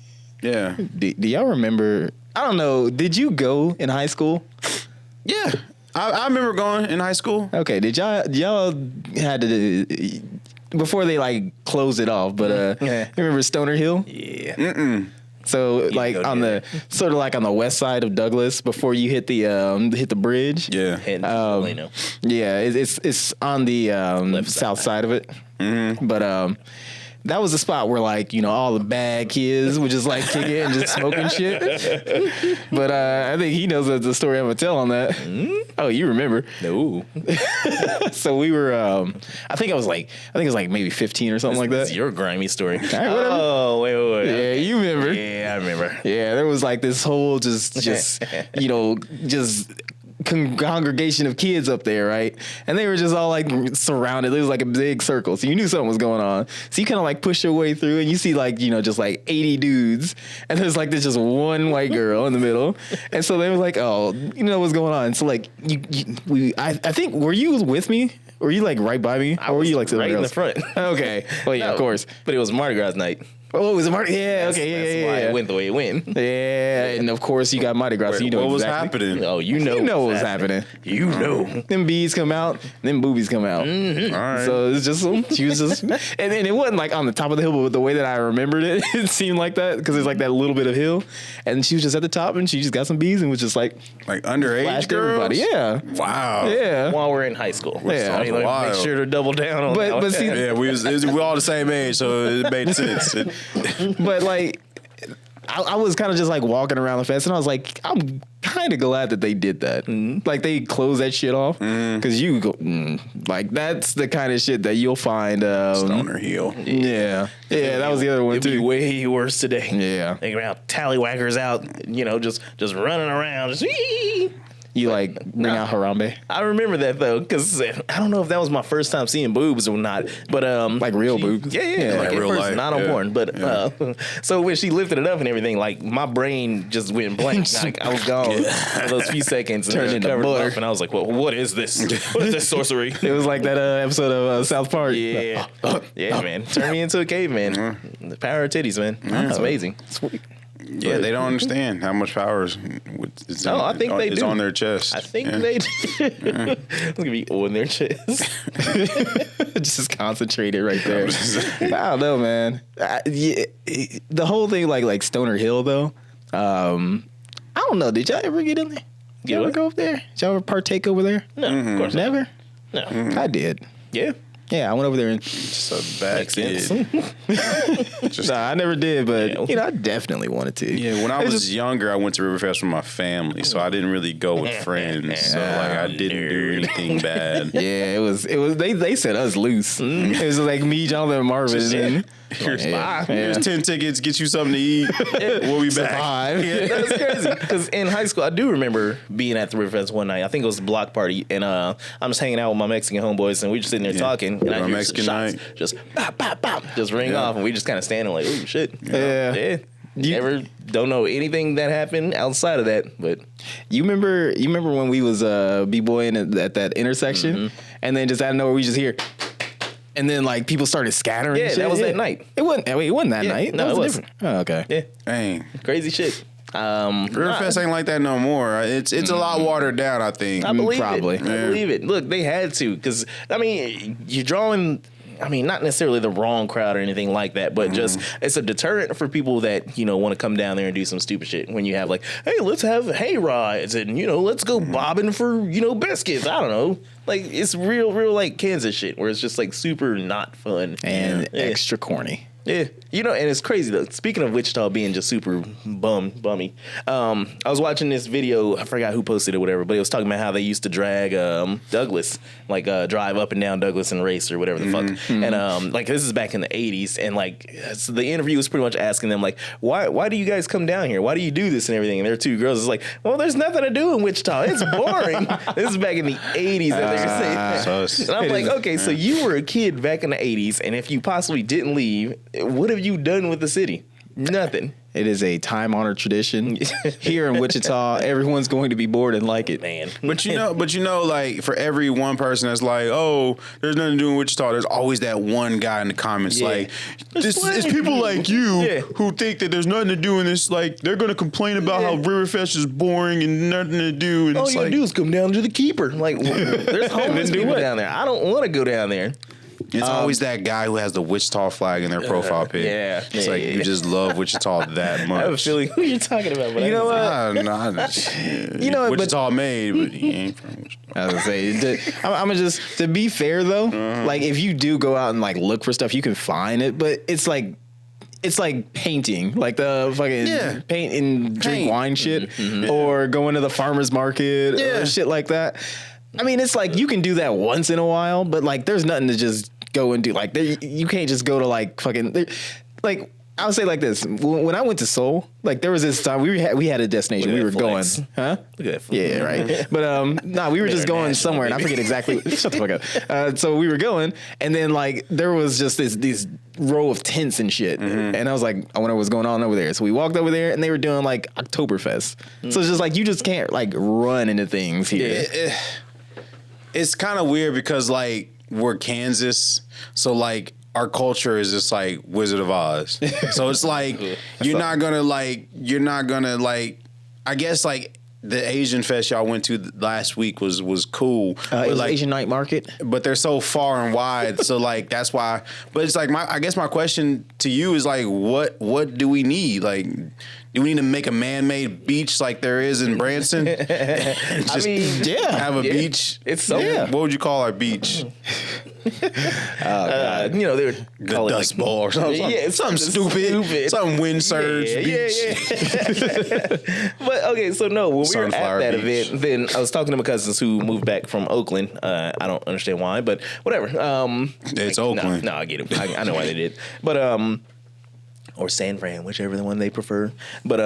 yeah, do y'all remember? I don't know. Did you go in high school? yeah. I remember going in high school. Okay. Did y'all had to before they like closed it off? But you remember Stoner Hill? Yeah. So like go on there. the sort of like on the west side of Douglas before you hit the bridge. Yeah, And Plano. Yeah, it's on the south side of it. Mm-hmm. But that was the spot where like, you know, all the bad kids would just like kick it and just smoking shit. But I think he knows the story I'm gonna tell on that. Oh, you remember? No. So we were I think it was like maybe 15 or something like It's that. your grimy story. whatever. Oh, wait. Yeah, you remember. Yeah, I remember. Yeah, there was like this whole just you know, just congregation of kids up there, right? And they were just all like surrounded. It was like a big circle, so you knew something was going on. So you kind of like push your way through, and you see like, you know, just like 80 dudes, and there's like this just one white girl in the middle. And so they were like, oh, you know what's going on? So like I think, were you with me? Were you like right by me, or were you like right in the else? front? Okay, well yeah, No, of course. But it was Mardi Gras night. Oh, it was a Mardi? Yeah, okay, That's yeah, why yeah. it went the way it went. Yeah, and of course you got Mardi Gras, so you know what was exactly. happening? Oh, you know. You know what's happening. You know. Them bees come out, them boobies come out. All right. So it's just she was just, and it wasn't like on the top of the hill, but the way that I remembered it, it seemed like that because there's like that little bit of hill, and she was just at the top and she just got some bees and was just like underage flashed girls. everybody. Yeah, Wow. yeah. While we're in high school. Yeah. So, make Wild. sure to double down on that. But see, Yeah, we all the same age, so it made sense. but like. I was kind of just like walking around the fence, and I was like, I'm kind of glad that they did that. Like they closed that shit off because you go like that's the kind of shit that you'll find. Stoner Hill. Yeah, that was the other one It'd be too. way worse today. Yeah. They have tallywhackers out, you know, just running around. Just, You like bring out Harambe, I remember that though, because I don't know if that was my first time seeing boobs or not, but like real boobs. Yeah, like Like at real first, life, not on yeah. porn, but so when she lifted it up and everything, like my brain just went blank. Like I was gone for those few seconds and Turned then into covered butter. up, and I was like, "Well, what is this? What is this sorcery?" It was like that episode of South Park. Yeah, yeah, man, turn me into a caveman. The power of titties, man. It's amazing. Sweet. Yeah, they don't understand how much power is Oh, I think they is do. on their chest. I think Yeah. they do. It's gonna be on their chest. Just concentrated right there. I don't know, man. Yeah, the whole thing, like Stoner Hill, though. I don't know. Did y'all ever get in there? Did y'all ever go up there? Did y'all ever partake over there? No, of course not. Never. No. I did. Yeah. Yeah, I went over there and Just a bad Makes kid. sense. Just, nah, I never did, but Yeah. you know, I definitely wanted to. yeah, when I It's was just- younger, I went to Riverfest with my family, so I didn't really go with friends. So like, I didn't do anything bad. Yeah, it was. They set us loose. It was like me, Jonathan, and Marvin. And Here's, Yeah. here's 10 tickets, get you something to eat. We'll be back. Survive. That's crazy. Because in high school, I do remember being at the Riverfest one night. I think it was a block party, and I'm just hanging out with my Mexican homeboys, and we just sitting there talking, and I Our hear Mexican shots night. just pop, pop, pop, just ring off, and we just kind of standing like, oh shit, Yeah. Never don't know anything that happened outside of that, but You remember when we was b-boying at that intersection, and then just out of nowhere we just hear, and then like people started scattering. Yeah, and shit. that was that night. It wasn't. Wait, it wasn't that Yeah, night. no, That it was wasn't. different. Oh, okay. yeah, Dang. crazy shit. Riverfest ain't like that no more. It's a lot watered down, I think. I believe Probably. it. I believe it. Look, they had to, because I mean, you're drawing I mean, not necessarily the wrong crowd or anything like that, but just it's a deterrent for people that, want to come down there and do some stupid shit. When you have like, hey, let's have hay rides and, let's go bobbing for, biscuits. I don't know. Like, it's real like Kansas shit where it's just like super not fun. And extra corny. Yeah, and it's crazy though. Speaking of Wichita being just super bummy, I was watching this video. I forgot who posted it, or whatever, but it was talking about how they used to drag Douglas, like drive up and down Douglas and race or whatever the fuck. And like this is back in the '80s, and like so the interview was pretty much asking them like, why do you guys come down here? Why do you do this and everything? And there are two girls. It's like, well, there's nothing to do in Wichita. It's boring. This is back in the '80s that they were saying. And I'm like, okay, so you were a kid back in the '80s, and if you possibly didn't leave, what have you done with the city? Nothing. It is a time-honored tradition here in Wichita. Everyone's going to be bored and like it, man. But like for every one person that's like, oh, there's nothing to do in Wichita, there's always that one guy in the comments like, it's people like you who think that there's nothing to do in this. Like they're gonna complain about how Riverfest is boring and nothing to do. And all you gotta do is come down to the Keeper. Like there's homeless people down there. I don't want to go down there. It's always that guy who has the Wichita flag in their profile pic. It's like you just love Wichita that much. I have a feeling who you're talking about. But you know what? Wichita made, but he ain't from Wichita. I was gonna say, I'm gonna just to be fair though. Like if you do go out and like look for stuff, you can find it, but it's like painting, like the fucking paint and drink wine shit, or going to the farmer's market or shit like that. I mean, it's like you can do that once in a while, but like there's nothing to just go and do. Like you can't just go to like fucking like I'll say like this. When I went to Seoul, like there was this time we had a destination. We were going, huh? Yeah, right. But we were just going somewhere, and I forget exactly. Shut the fuck up. So we were going, and then like there was just these row of tents and shit, and I was like, I wonder what's going on over there. So we walked over there, and they were doing like Oktoberfest. So it's just like you just can't like run into things here. It's kind of weird because like we're Kansas, so like our culture is just like Wizard of Oz. So it's like you're not gonna like I guess like the Asian fest y'all went to last week was cool. It was like, Asian night market, but they're so far and wide, so like that's why. But it's like I guess my question to you is like, what do we need? Like, do we need to make a man-made beach like there is in Branson? Have a beach. It's so. What would you call our beach? They would call the Dust it Bowl or something. Yeah, something stupid. Some wind surge beach. But okay, so no, when we were at that event, then I was talking to my cousins who moved back from Oakland. I don't understand why, but whatever. It's Oakland. No, I get it. I know why they did. But or San Fran, whichever the one they prefer. But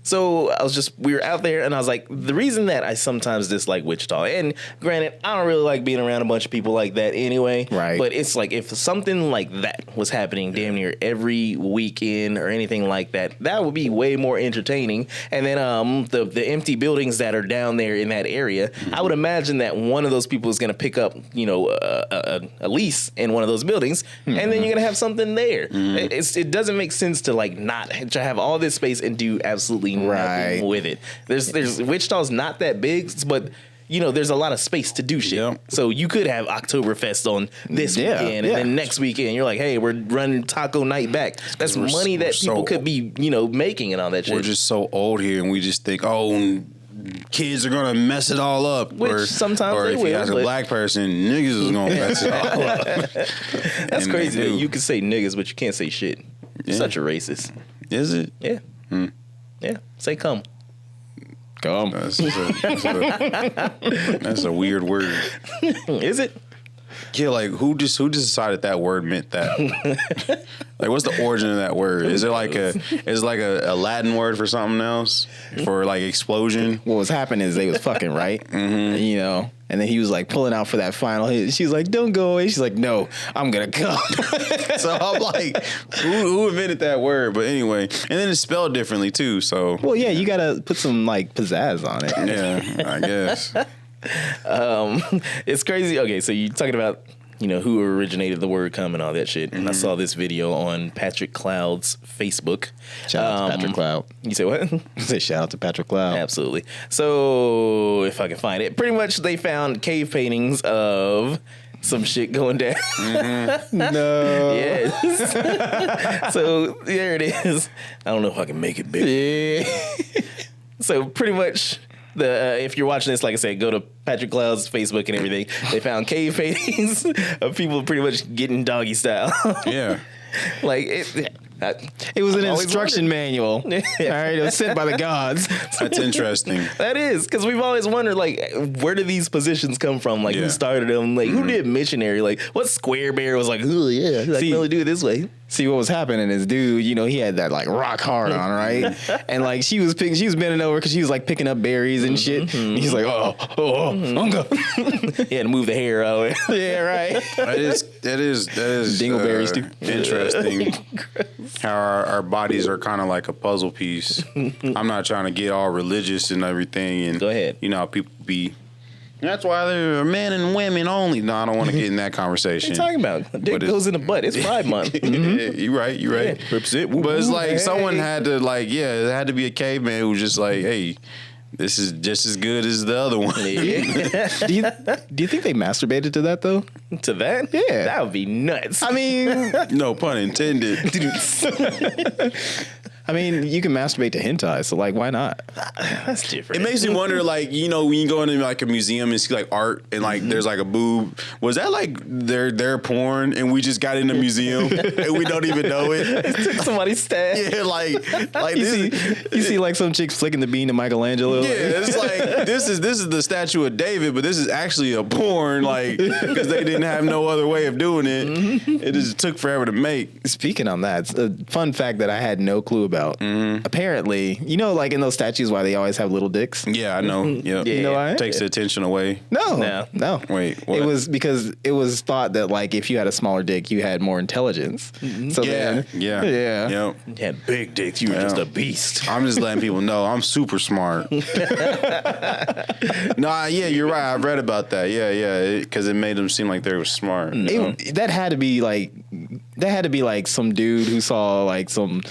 so we were out there, and I was like, the reason that I sometimes dislike Wichita, and granted, I don't really like being around a bunch of people like that anyway. Right. But it's like if something like that was happening damn near every weekend or anything like that, that would be way more entertaining. And then the empty buildings that are down there in that area, I would imagine that one of those people is going to pick up, a lease in one of those buildings, and then you're going to have something there. It doesn't make sense to like not to have all this space and do absolutely nothing with it. There's Wichita's not that big, but there's a lot of space to do shit. Yep. So you could have Oktoberfest on this weekend, and then next weekend you're like, hey, we're running taco night back. That's money that people could be making and all that shit. We're just so old here, and we just think, kids are gonna mess it all up. Which sometimes they will. Or if you ask a black person, niggas is gonna mess it all up. That's crazy that you can say niggas, but you can't say shit. You're such a racist. Is it? Yeah. Yeah. Say come. Come. That's a weird word. Is it? Yeah, like who decided that word meant that? Like, what's the origin of that word? Is it like a Latin word for something else? For like explosion? What was happening is they was fucking, right? And then he was like pulling out for that final hit. She's like, don't go away. She's like, no, I'm gonna come. So I'm like, who invented that word? But anyway, and then it's spelled differently too. So well, yeah, you gotta put some like pizzazz on it. Yeah, I guess. It's crazy. Okay, so you're talking about who originated the word come and all that shit. And I saw this video on Patrick Cloud's Facebook. Shout out to Patrick Cloud. You say what? I say shout out to Patrick Cloud. Absolutely. So if I can find it, pretty much they found cave paintings of some shit going down. No. Yes. So there it is. I don't know if I can make it bigger. Yeah. So pretty much, if you're watching this, like I said, go to Patrick Cloud's Facebook and everything. They found cave paintings of people pretty much getting doggy style. Yeah. Like It was an always instruction manual. All right, it was sent by the gods. That's interesting. That is, because we've always wondered, like, where do these positions come from? Like, Yeah. who started them? Like, who did missionary? Like, what square bear was like, oh, yeah, I can only do it this way. See, what was happening is, dude, you know, he had that like rock hard on, right? And like she was bending over because she was like picking up berries and shit. And he's like, I'm going. He had to move the hair out. Yeah, right. That is Dingleberries, too. Interesting. How our bodies are kind of like a puzzle piece. I'm not trying to get all religious and everything. And Go ahead. You know how people be. That's why there are men and women only. No, I don't want to get in that conversation. What are you talking about? Dick But goes in the butt. It's Pride Month. You right. Yeah. Rips it. Woo, But it's woo, like hey. someone had to it had to be a caveman who was just like, hey, this is just as good as the other one. Yeah. Do you think they masturbated to that though? To that? Yeah. That would be nuts. I mean, No pun intended. you can masturbate to hentai, so like, why not? That's different. It makes me wonder, like, you know, when you go into like a museum and see like art and like there's like a boob, was that like their porn and we just got in the museum and we don't even know it? Somebody's stash. Yeah, like You this. see like some chicks flicking the bean to Michelangelo. Yeah, it's like this is the statue of David, but this is actually a porn, like, because they didn't have no other way of doing it. It just took forever to make. Speaking on that, it's a fun fact that I had no clue about. Apparently, you know, like in those statues, why they always have little dicks. Yeah, I know. Yep. Yeah. You know why? Takes the attention away. No. Wait, what? It was because it was thought that like if you had a smaller dick, you had more intelligence. So Yeah. Yep. You had big dicks. You were just a beast. I'm just letting people know I'm super smart. Nah, yeah, you're right. I've read about that. Yeah, because it made them seem like they were smart. That had to be like some dude who saw like some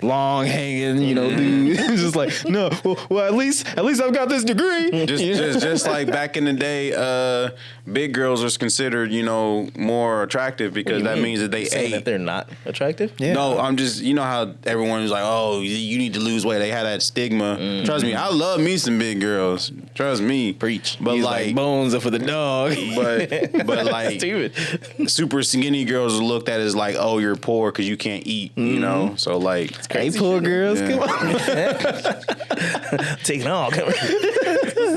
long hanging, you know, dude. Just like, no, well, at least I've got this degree. Just like back in the day, big girls was considered, you know, more attractive because that means that they Saying that ate. they're not attractive? Yeah. No, I'm just, you know how everyone was like, oh, you need to lose weight. They had that stigma. Trust me, I love me some big girls. Trust me. Preach. But He's like bones are for the dog. but like Stupid. super skinny girls are looked at as like, oh, you're poor because you can't eat, you know? So like, Hey, poor girls, Yeah. come on. Take it all.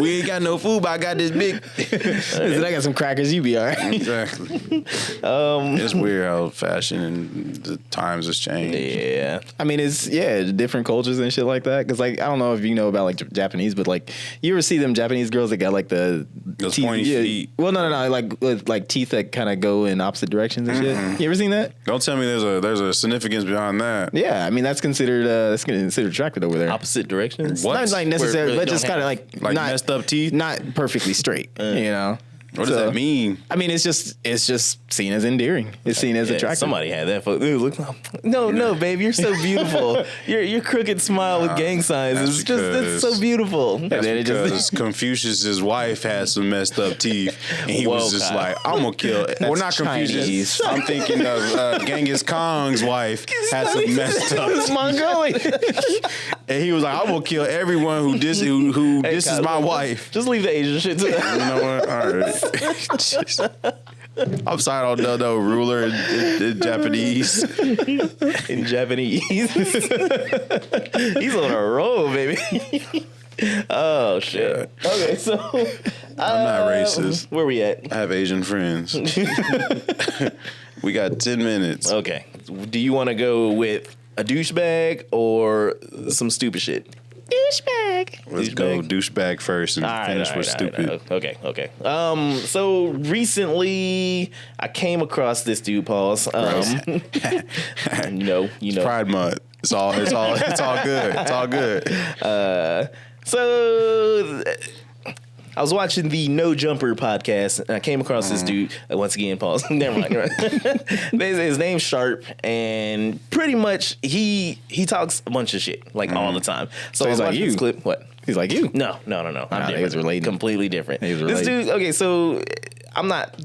we ain't got no food, but I got this big. Listen, I got some crackers. You be all right. Exactly. It's weird how fashion and the times has changed. Yeah. I mean, it's different cultures and shit like that. Because like, I don't know if you know about like Japanese, but like, you ever see them Japanese girls that got like the Those teeth, pointy feet. Well, no, like with, like teeth that kind of go in opposite directions and shit. You ever seen that? Don't tell me there's a significance behind that. Yeah, I mean that's considered attractive over there. Opposite directions? What? Not like necessarily, Where it but just don't kind of have- like Like not messed up teeth? not perfectly straight. You know. What does that mean? I mean, it's just seen as endearing. It's seen as Yeah, attractive. somebody had that. No, babe, you're so beautiful. your crooked smile with gang signs that's is just it's so because- beautiful. And then it just Because Confucius's wife had some messed up teeth, and he Whoa, was just Kyle. like, "I'm gonna kill." Well, not Confucius. Chinese. I'm thinking of Genghis Khan's wife had some messed up it's teeth, Mongolian. and he was like, "I'm gonna kill everyone who disses Kyle, my wife." Just leave the Asian shit to You know what? All right. I'm sorry, I don't know ruler in Japanese. in Japanese. He's on a roll, baby. Oh shit. Okay, so I'm not racist. Where we at? I have Asian friends. We got 10 minutes. Okay. Do you want to go with a douchebag or some stupid shit? Douchebag. Let's go douchebag first and finish with stupid. Okay. So recently I came across this dude, Pauls. You know. Pride Month. It's all good. It's all good. So I was watching the No Jumper podcast, and I came across this dude. Once again, pause. Never mind. His name's Sharp, and pretty much he talks a bunch of shit like all the time. So I was he's like watching you. this clip. What? He's like you. No. I'm Nah, different. he was related. Completely different. He was This related. dude. Okay, so I'm not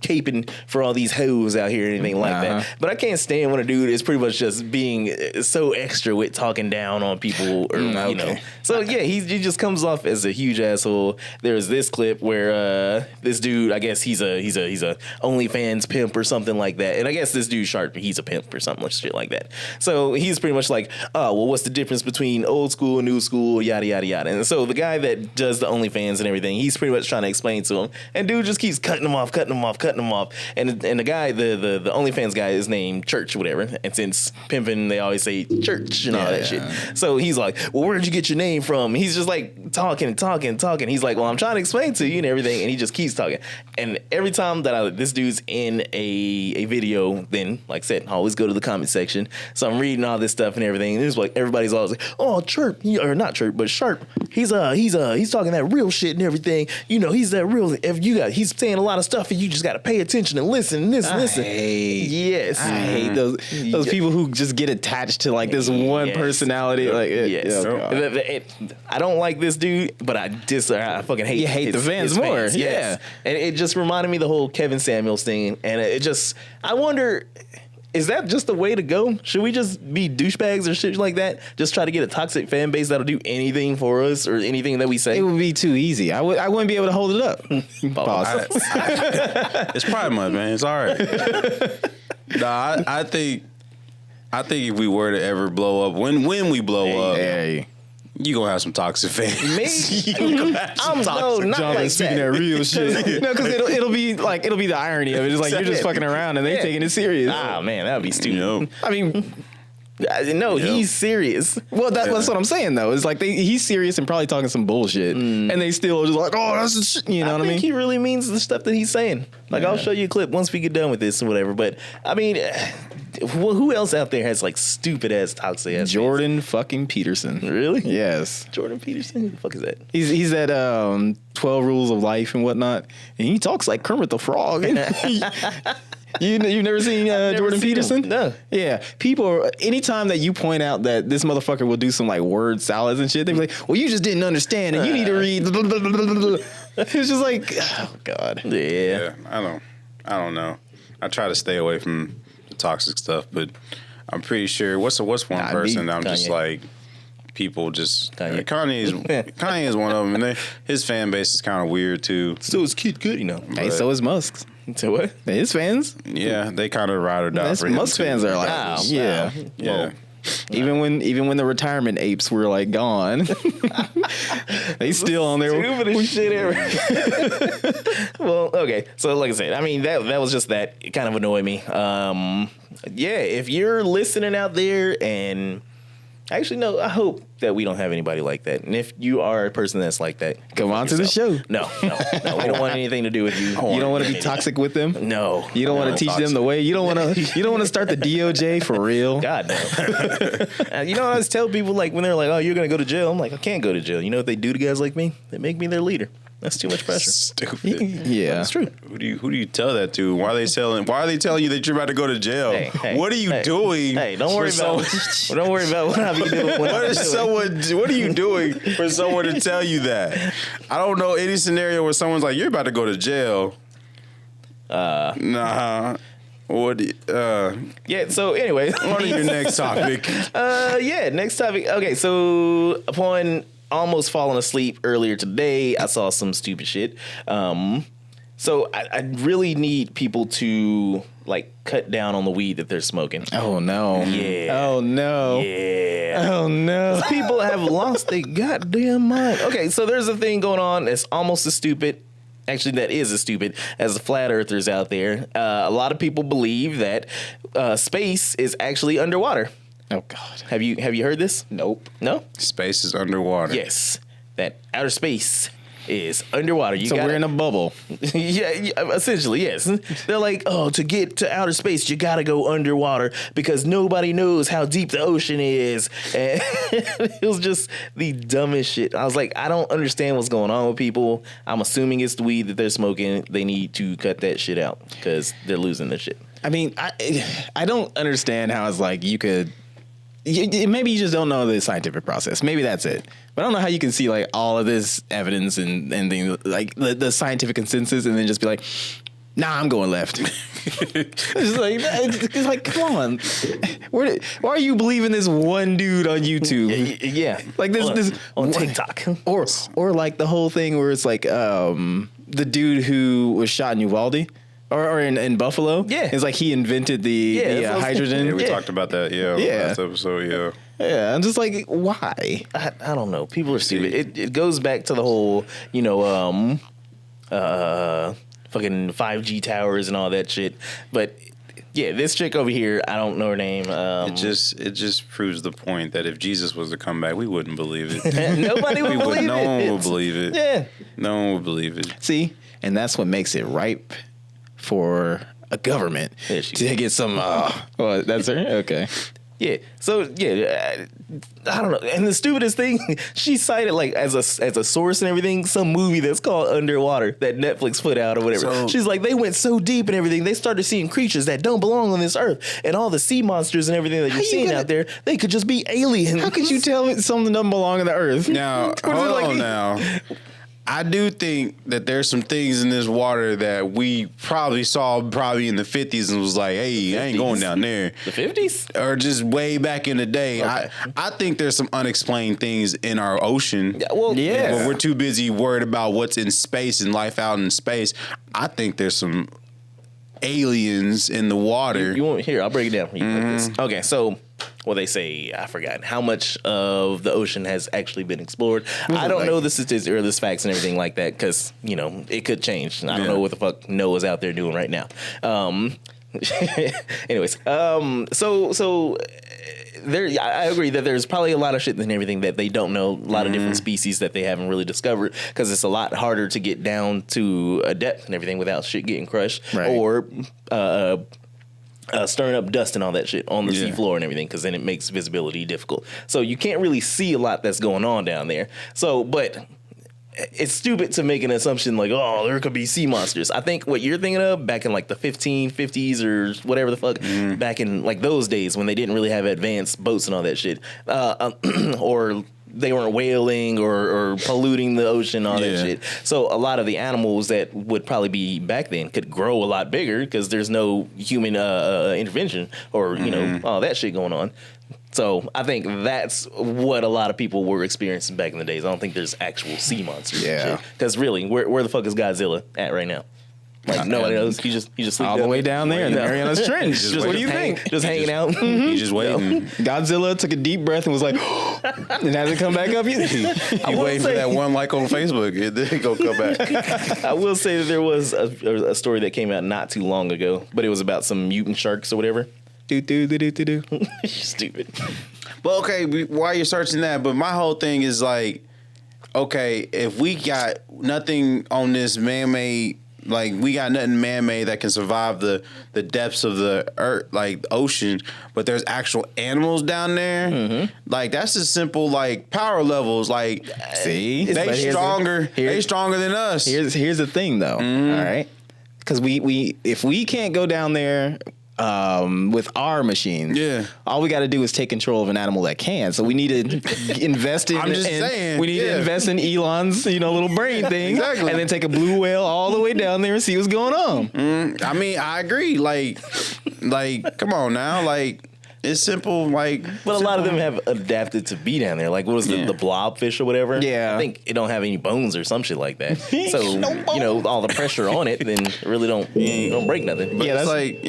caping for all these hoes out here or anything like that. But I can't stand when a dude is pretty much just being so extra with talking down on people, or you know. So yeah, he just comes off as a huge asshole. There's this clip where this dude, I guess he's a OnlyFans pimp or something like that, and I guess this dude Sharp, he's a pimp or something like shit like that. So he's pretty much like, oh well, what's the difference between old school and new school, yada yada yada. And so the guy that does the OnlyFans and everything, he's pretty much trying to explain to him, and dude just keeps cutting him off. And the guy, the OnlyFans guy is named Church, whatever. And since pimping, they always say church and all that shit. So he's like, well, where'd you get your name from? He's just like talking. He's like, well, I'm trying to explain to you and everything. And he just keeps talking. And every time that this dude's in a video, then, like I said, I always go to the comment section. So I'm reading all this stuff and everything. And it's like, everybody's always like, oh, Chirp, or not Chirp, but Sharp. He's talking that real shit and everything. You know, he's that real. He's saying a lot of stuff, and you just got to pay attention and listen and listen. I hate those people who just get attached to like this one personality. Like, I don't like this dude, but I fucking hate. You hate the fans more. Yes. And it just reminded me of the whole Kevin Samuels thing, and I wonder. Is that just the way to go? Should we just be douchebags or shit like that? Just try to get a toxic fan base that'll do anything for us or anything that we say? It would be too easy. I wouldn't be able to hold it up. It's Pride Month, man. It's all right. Nah, I think if we were to ever blow up, when we blow up, you gonna have some toxic fans. Me? I'm not like speaking that real shit. No, because it'll be the irony of it. It's like you're just fucking around and they taking it serious. Ah, man, that would be stupid. You know? I mean, no, he's serious. Well, that's what I'm saying though. It's like he's serious and probably talking some bullshit, and they still just like, oh, that's the shit. You know what I mean? He really means the stuff that he's saying. Like, I'll show you a clip once we get done with this and whatever. But I mean, well, who else out there has like stupid ass toxic ass? Jordan fucking Peterson. Really? Yes. Jordan Peterson? Who the fuck is that? He's at 12 Rules of Life and whatnot, and he talks like Kermit the Frog. You've never seen Jordan Peterson? No. Yeah. People, anytime that you point out that this motherfucker will do some like word salads and shit, they be like, well, you just didn't understand and you need to read. It's just like, oh, God. Yeah. I don't know. I try to stay away from the toxic stuff, but I'm pretty sure, what's one person I'm just like, people just Kanye is one of them, and his fan base is kind of weird too. So is Kid Cudi, you know. Hey, so is Musk's. So what? His fans. Yeah, they kind of ride or die for him. Musk fans are like, yeah. Yeah. Even when the retirement apes were like gone, they still on their stupidest shit ever. Well, okay. So like I said, I mean that was just that. It kind of annoyed me. Yeah, if you're listening out there and actually, no, I hope that we don't have anybody like that. And if you are a person that's like that, come on to the show. No, we don't want anything to do with you. You don't want to be toxic with them? No. You don't want to teach them the way? You don't want to start the DOJ for real? God, no. You know what I always tell people, like, when they're like, oh, you're going to go to jail? I'm like, I can't go to jail. You know what they do to guys like me? They make me their leader. That's too much pressure. Stupid. Yeah, it's true. Who do you tell that to? Why are they telling you that you're about to go to jail? Hey, what are you doing? Hey, don't worry about what I be doing. What are you doing for someone to tell you that? I don't know any scenario where someone's like, you're about to go to jail. Nah. What? Yeah. So anyway, on to your next topic. Next topic. Okay. So upon almost falling asleep earlier today, I saw some stupid shit. So I really need people to like cut down on the weed that they're smoking. Oh no. Yeah. Oh no. Yeah. Oh no. People have lost their goddamn mind. Okay, so there's a thing going on that's almost as stupid. Actually, that is as stupid as the flat earthers out there. A lot of people believe that space is actually underwater. Oh God. Have you heard this? Nope. No? Space is underwater. Yes. That outer space is underwater. We're in a bubble. Yeah, essentially, yes. They're like, oh, to get to outer space, you gotta go underwater because nobody knows how deep the ocean is. And it was just the dumbest shit. I was like, I don't understand what's going on with people. I'm assuming it's the weed that they're smoking. They need to cut that shit out because they're losing their shit. I mean, I don't understand how it's like you could. Maybe you just don't know the scientific process. Maybe that's it. But I don't know how you can see like all of this evidence and things like the scientific consensus and then just be like, Nah, I'm going left. It's like, come on. Why are you believing this one dude on YouTube? Yeah. Like this on TikTok. Or like the whole thing where it's like the dude who was shot in Uvalde or in Buffalo. Yeah. It's like he invented the hydrogen. Yeah, we talked about that. Yeah. Last episode. Yeah. Yeah, I'm just like, why? I don't know. People are stupid. It goes back to the whole, fucking 5G towers and all that shit. But yeah, this chick over here, I don't know her name. It just proves the point that if Jesus was to come back, we wouldn't believe it. Nobody would believe it. No one would believe it. Yeah. No one would believe it. See, and that's what makes it ripe for a government to get some. Well, that's her. Okay. Yeah. So yeah, I don't know. And the stupidest thing, she cited like as a source and everything, some movie that's called Underwater that Netflix put out or whatever. So, she's like, they went so deep and everything, they started seeing creatures that don't belong on this earth, and all the sea monsters and everything that you're seeing out there, they could just be aliens. How could you tell something doesn't belong on the earth? Now, hold on now. I do think that there's some things in this water that we probably saw in the 50s and was like, hey, I ain't going down there. The 50s? Or just way back in the day. Okay. I think there's some unexplained things in our ocean. Yeah, well, yeah. When we're too busy worried about what's in space and life out in space. I think there's some aliens in the water. You want here? I'll break it down. You like this. Okay, so well, they say I forgot how much of the ocean has actually been explored. I don't know the statistics or the facts and everything like that because it could change. I don't know what the fuck Noah's out there doing right now. Anyways, so there, I agree that there's probably a lot of shit and everything that they don't know. A lot of different species that they haven't really discovered because it's a lot harder to get down to a depth and everything without shit getting crushed or stirring up dust and all that shit on the seafloor and everything, because then it makes visibility difficult. So you can't really see a lot that's going on down there. So, but it's stupid to make an assumption like, oh, there could be sea monsters. I think what you're thinking of back in like the 1550s or whatever the fuck, back in like those days when they didn't really have advanced boats and all that shit, or they weren't whaling or polluting the ocean, all that shit. So a lot of the animals that would probably be back then could grow a lot bigger because there's no human intervention or, all that shit going on. So I think that's what a lot of people were experiencing back in the days. I don't think there's actual sea monsters. Yeah. Because really, where the fuck is Godzilla at right now? Like nobody knows. He just all the way down there in the Marianas Trench. What do you think? Just hanging out. He's just waiting. Godzilla took a deep breath and was like, and hasn't come back up yet. He waiting for that one like on Facebook. It then gonna come back. I will say that there was a story that came out not too long ago, but it was about some mutant sharks or whatever. Stupid. But okay, while you're searching that, but my whole thing is like, okay, if we got nothing on this man-made, like we got nothing man-made that can survive the depths of the earth, like the ocean, but there's actual animals down there, like that's just simple like power levels. Like, see, they stronger than us. Here's the thing though, all right, because we if we can't go down there with our machines, all we got to do is take control of an animal that can. So we need to invest in. I'm just saying, we need to invest in Elon's, little brain thing, exactly, and then take a blue whale all the way down there and see what's going on. I mean, I agree. Like, come on now, like. It's simple, like. But a lot of them have adapted to be down there. Like, what was the blobfish or whatever? Yeah. I think it don't have any bones or some shit like that. So, all the pressure on it, then it really don't break nothing. But it's like,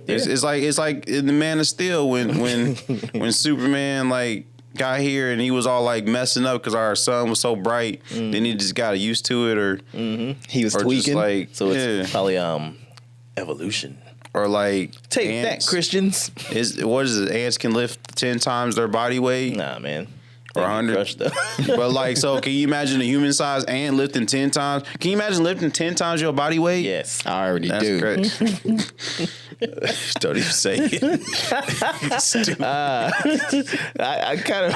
It's like in the Man of Steel when Superman like got here and he was all like messing up because our sun was so bright. Then he just got used to it, or he was tweaking. Like, so it's probably evolution. Or like take ants, that, Christians. What is it? Ants can lift 10 times their body weight. Nah, man. Or 100. But like, so can you imagine a human-sized ant lifting 10 times? Can you imagine lifting 10 times your body weight? Yes, I already do. That's great. Don't even say it. Stupid. I kind of.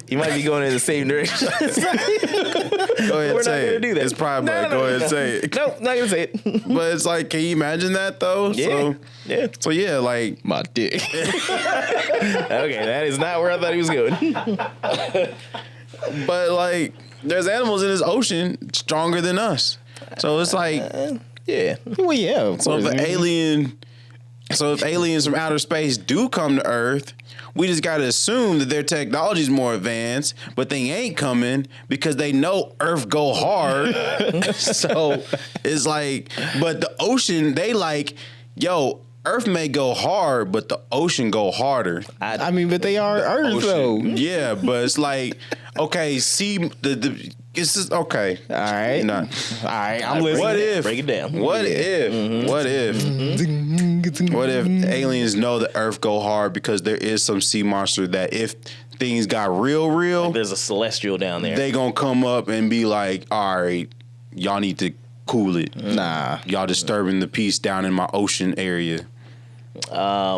He might be going in the same direction. Go ahead and say it. Do that. It's probably go ahead and say it. No, not gonna say it. But it's like, can you imagine that though? Yeah. So yeah, like my dick. Okay, that is not where I thought he was going. But like, there's animals in this ocean stronger than us. So it's like, Yeah. Well, yeah. Of So course. if aliens from outer space do come to Earth, we just got to assume that their technology is more advanced, but they ain't coming because they know Earth go hard. So it's like, but the ocean, they like, yo, Earth may go hard, but the ocean go harder. I mean, but they are Earth though. Yeah, but it's like, okay, see, it's just, okay. All right. Nah. All right. I'm listening. What if? Break it down. What if? What if? What if aliens know the Earth go hard because there is some sea monster that if things got real, There's a celestial down there. they gonna come up and be like, all right, y'all need to cool it. Nah. Y'all disturbing the peace down in my ocean area.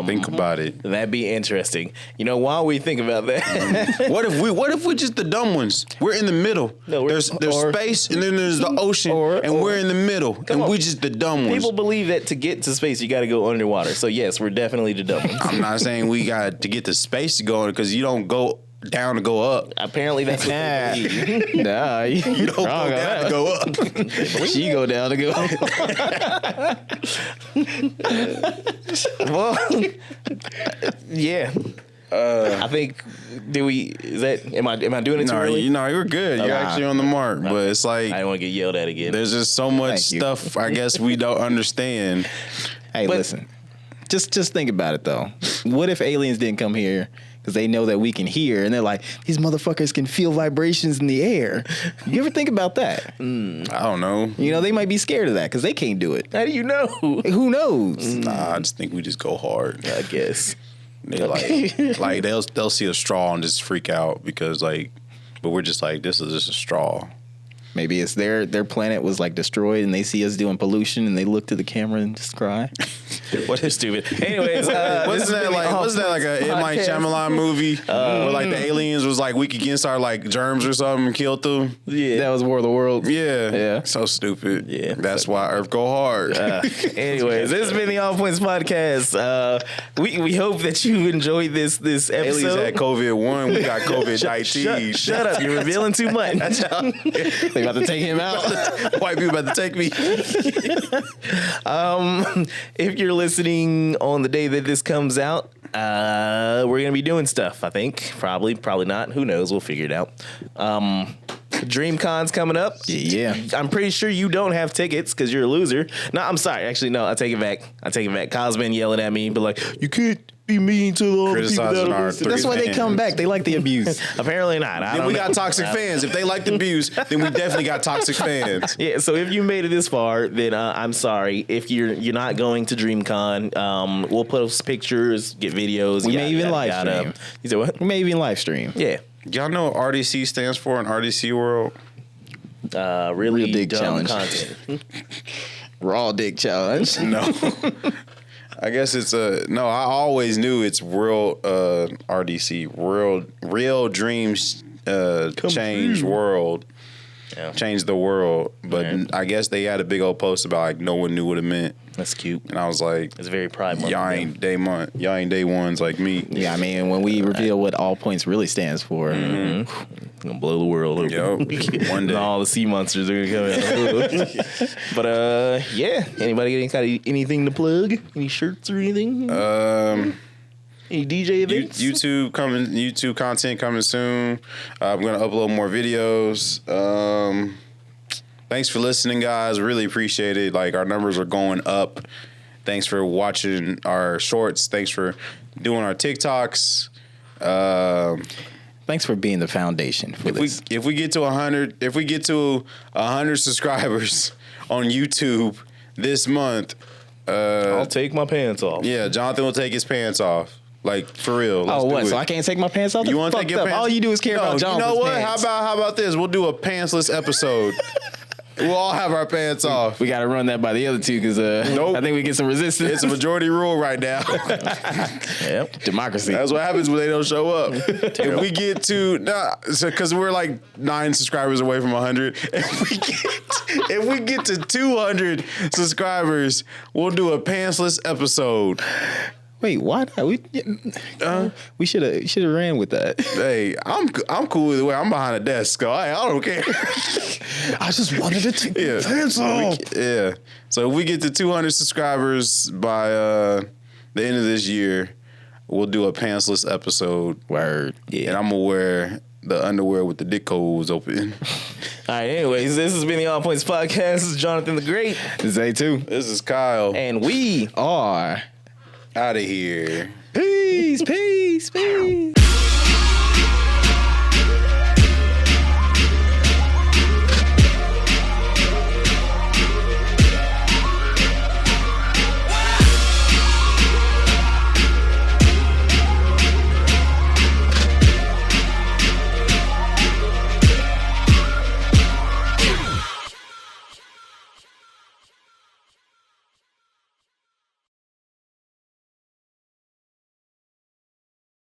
Think about it. That'd be interesting. You know, while we think about that, What if we're just the dumb ones? We're in the middle. No, there's space and then there's the ocean and we're in the middle and on. we just the dumb ones. people believe that to get to space, you got to go underwater. So yes, we're definitely the dumb ones. I'm not saying we got to get the space to go because you don't go down to go up. Apparently, that's what Nah. they believe. Nah. You Don't go down to go up. She go down to go. Well, yeah. I think. Am I doing it too No, early? you're good. You're actually on the mark, but it's like I don't want to get yelled at again. there's just so much Thank you. stuff. I guess we don't understand. Hey, But- listen. Just think about it though. What if aliens didn't come here because they know that we can hear, and they're like, these motherfuckers can feel vibrations in the air? You ever think about that? I don't know. You know, they might be scared of that because they can't do it. How do you know? Who knows? Nah, I just think we just go hard. I guess. They like they'll see a straw and just freak out because like, but we're just like, this is just a straw. Maybe it's their planet was like destroyed, and they see us doing pollution, and they look to the camera and just cry. What is stupid? Anyways, Wasn't that like a M. Night Shyamalan movie where like the aliens was like weak against our like germs or something and killed them? Yeah. That was War of the Worlds. Yeah, Yeah. So stupid. Yeah. That's why Earth go hard. Anyways, this has been the All Points podcast. We hope that you enjoyed this Aliens episode. had COVID-1. We got COVID-19. Shut up! You're revealing too much. They about to take him out. White people about to take me. If you're listening on the day that this comes out, we're gonna be doing stuff. I think probably not. Who knows? We'll figure it out. DreamCon's coming up. Yeah. I'm pretty sure you don't have tickets because you're a loser. No, I'm sorry. Actually, no. I take it back. Kyle's been yelling at me, but like, you can't be mean to all the people that Criticizing are our listening. That's why they fans. come back. They like the abuse. Apparently not. I Then don't we know. got toxic fans. If they like the abuse, then we definitely got toxic fans. Yeah, so if you made it this far, then I'm sorry. If you're not going to DreamCon, we'll post pictures, get videos. We may even live stream. You said what? We may even live stream. Yeah. Y'all know what RDC stands for in RDC world? Really Real dick dumb challenge. content. Raw dick challenge. No. I guess it's no, I always knew it's real RDC, real dreams change world. Yeah. Change the world. But Right. I guess they had a big old post about like no one knew what it meant. That's cute. And I was like, It's very Pride Month. y'all ain't day ones like me. Yeah, I mean, when we reveal what All Points really stands for, Gonna blow the world open. Yup. One day. And all the sea monsters are gonna come out. But yeah. Anybody got anything to plug? Any shirts or anything? Any DJ events? YouTube content coming soon. I'm gonna upload more videos. Thanks for listening, guys. Really appreciate it. Like, our numbers are going up. Thanks for watching our shorts. Thanks for doing our TikToks. thanks for being the foundation for this. If we get to 100 subscribers on YouTube this month, I'll take my pants off. yeah, Jonathan will take his pants off. Like, for real. Let's Oh, what? do it. So I can't take my pants off? You want to take your pants? All you do is care about Jonathan's You know what? pants. How about this? We'll do a pantsless episode. We'll all have our pants off. We got to run that by the other two because Nope. I think we get some resistance. It's a majority rule right now. Yep. democracy. That's what happens when they don't show up. If we get to because we're like 9 subscribers away from 100. If we get to 200 subscribers, we'll do a pantsless episode. Wait, why not? We should have ran with that. Hey, I'm cool either way. I'm behind a desk, so I don't care. I just wanted to take Yeah. the pants off. Yeah. So if we get to 200 subscribers by the end of this year, we'll do a pantsless episode. Word. And I'm gonna wear the underwear with the dick holes open. All right, anyways, this has been the All Points Podcast. This is Jonathan the Great. Zay too. This is Kyle. And we are out of here. peace.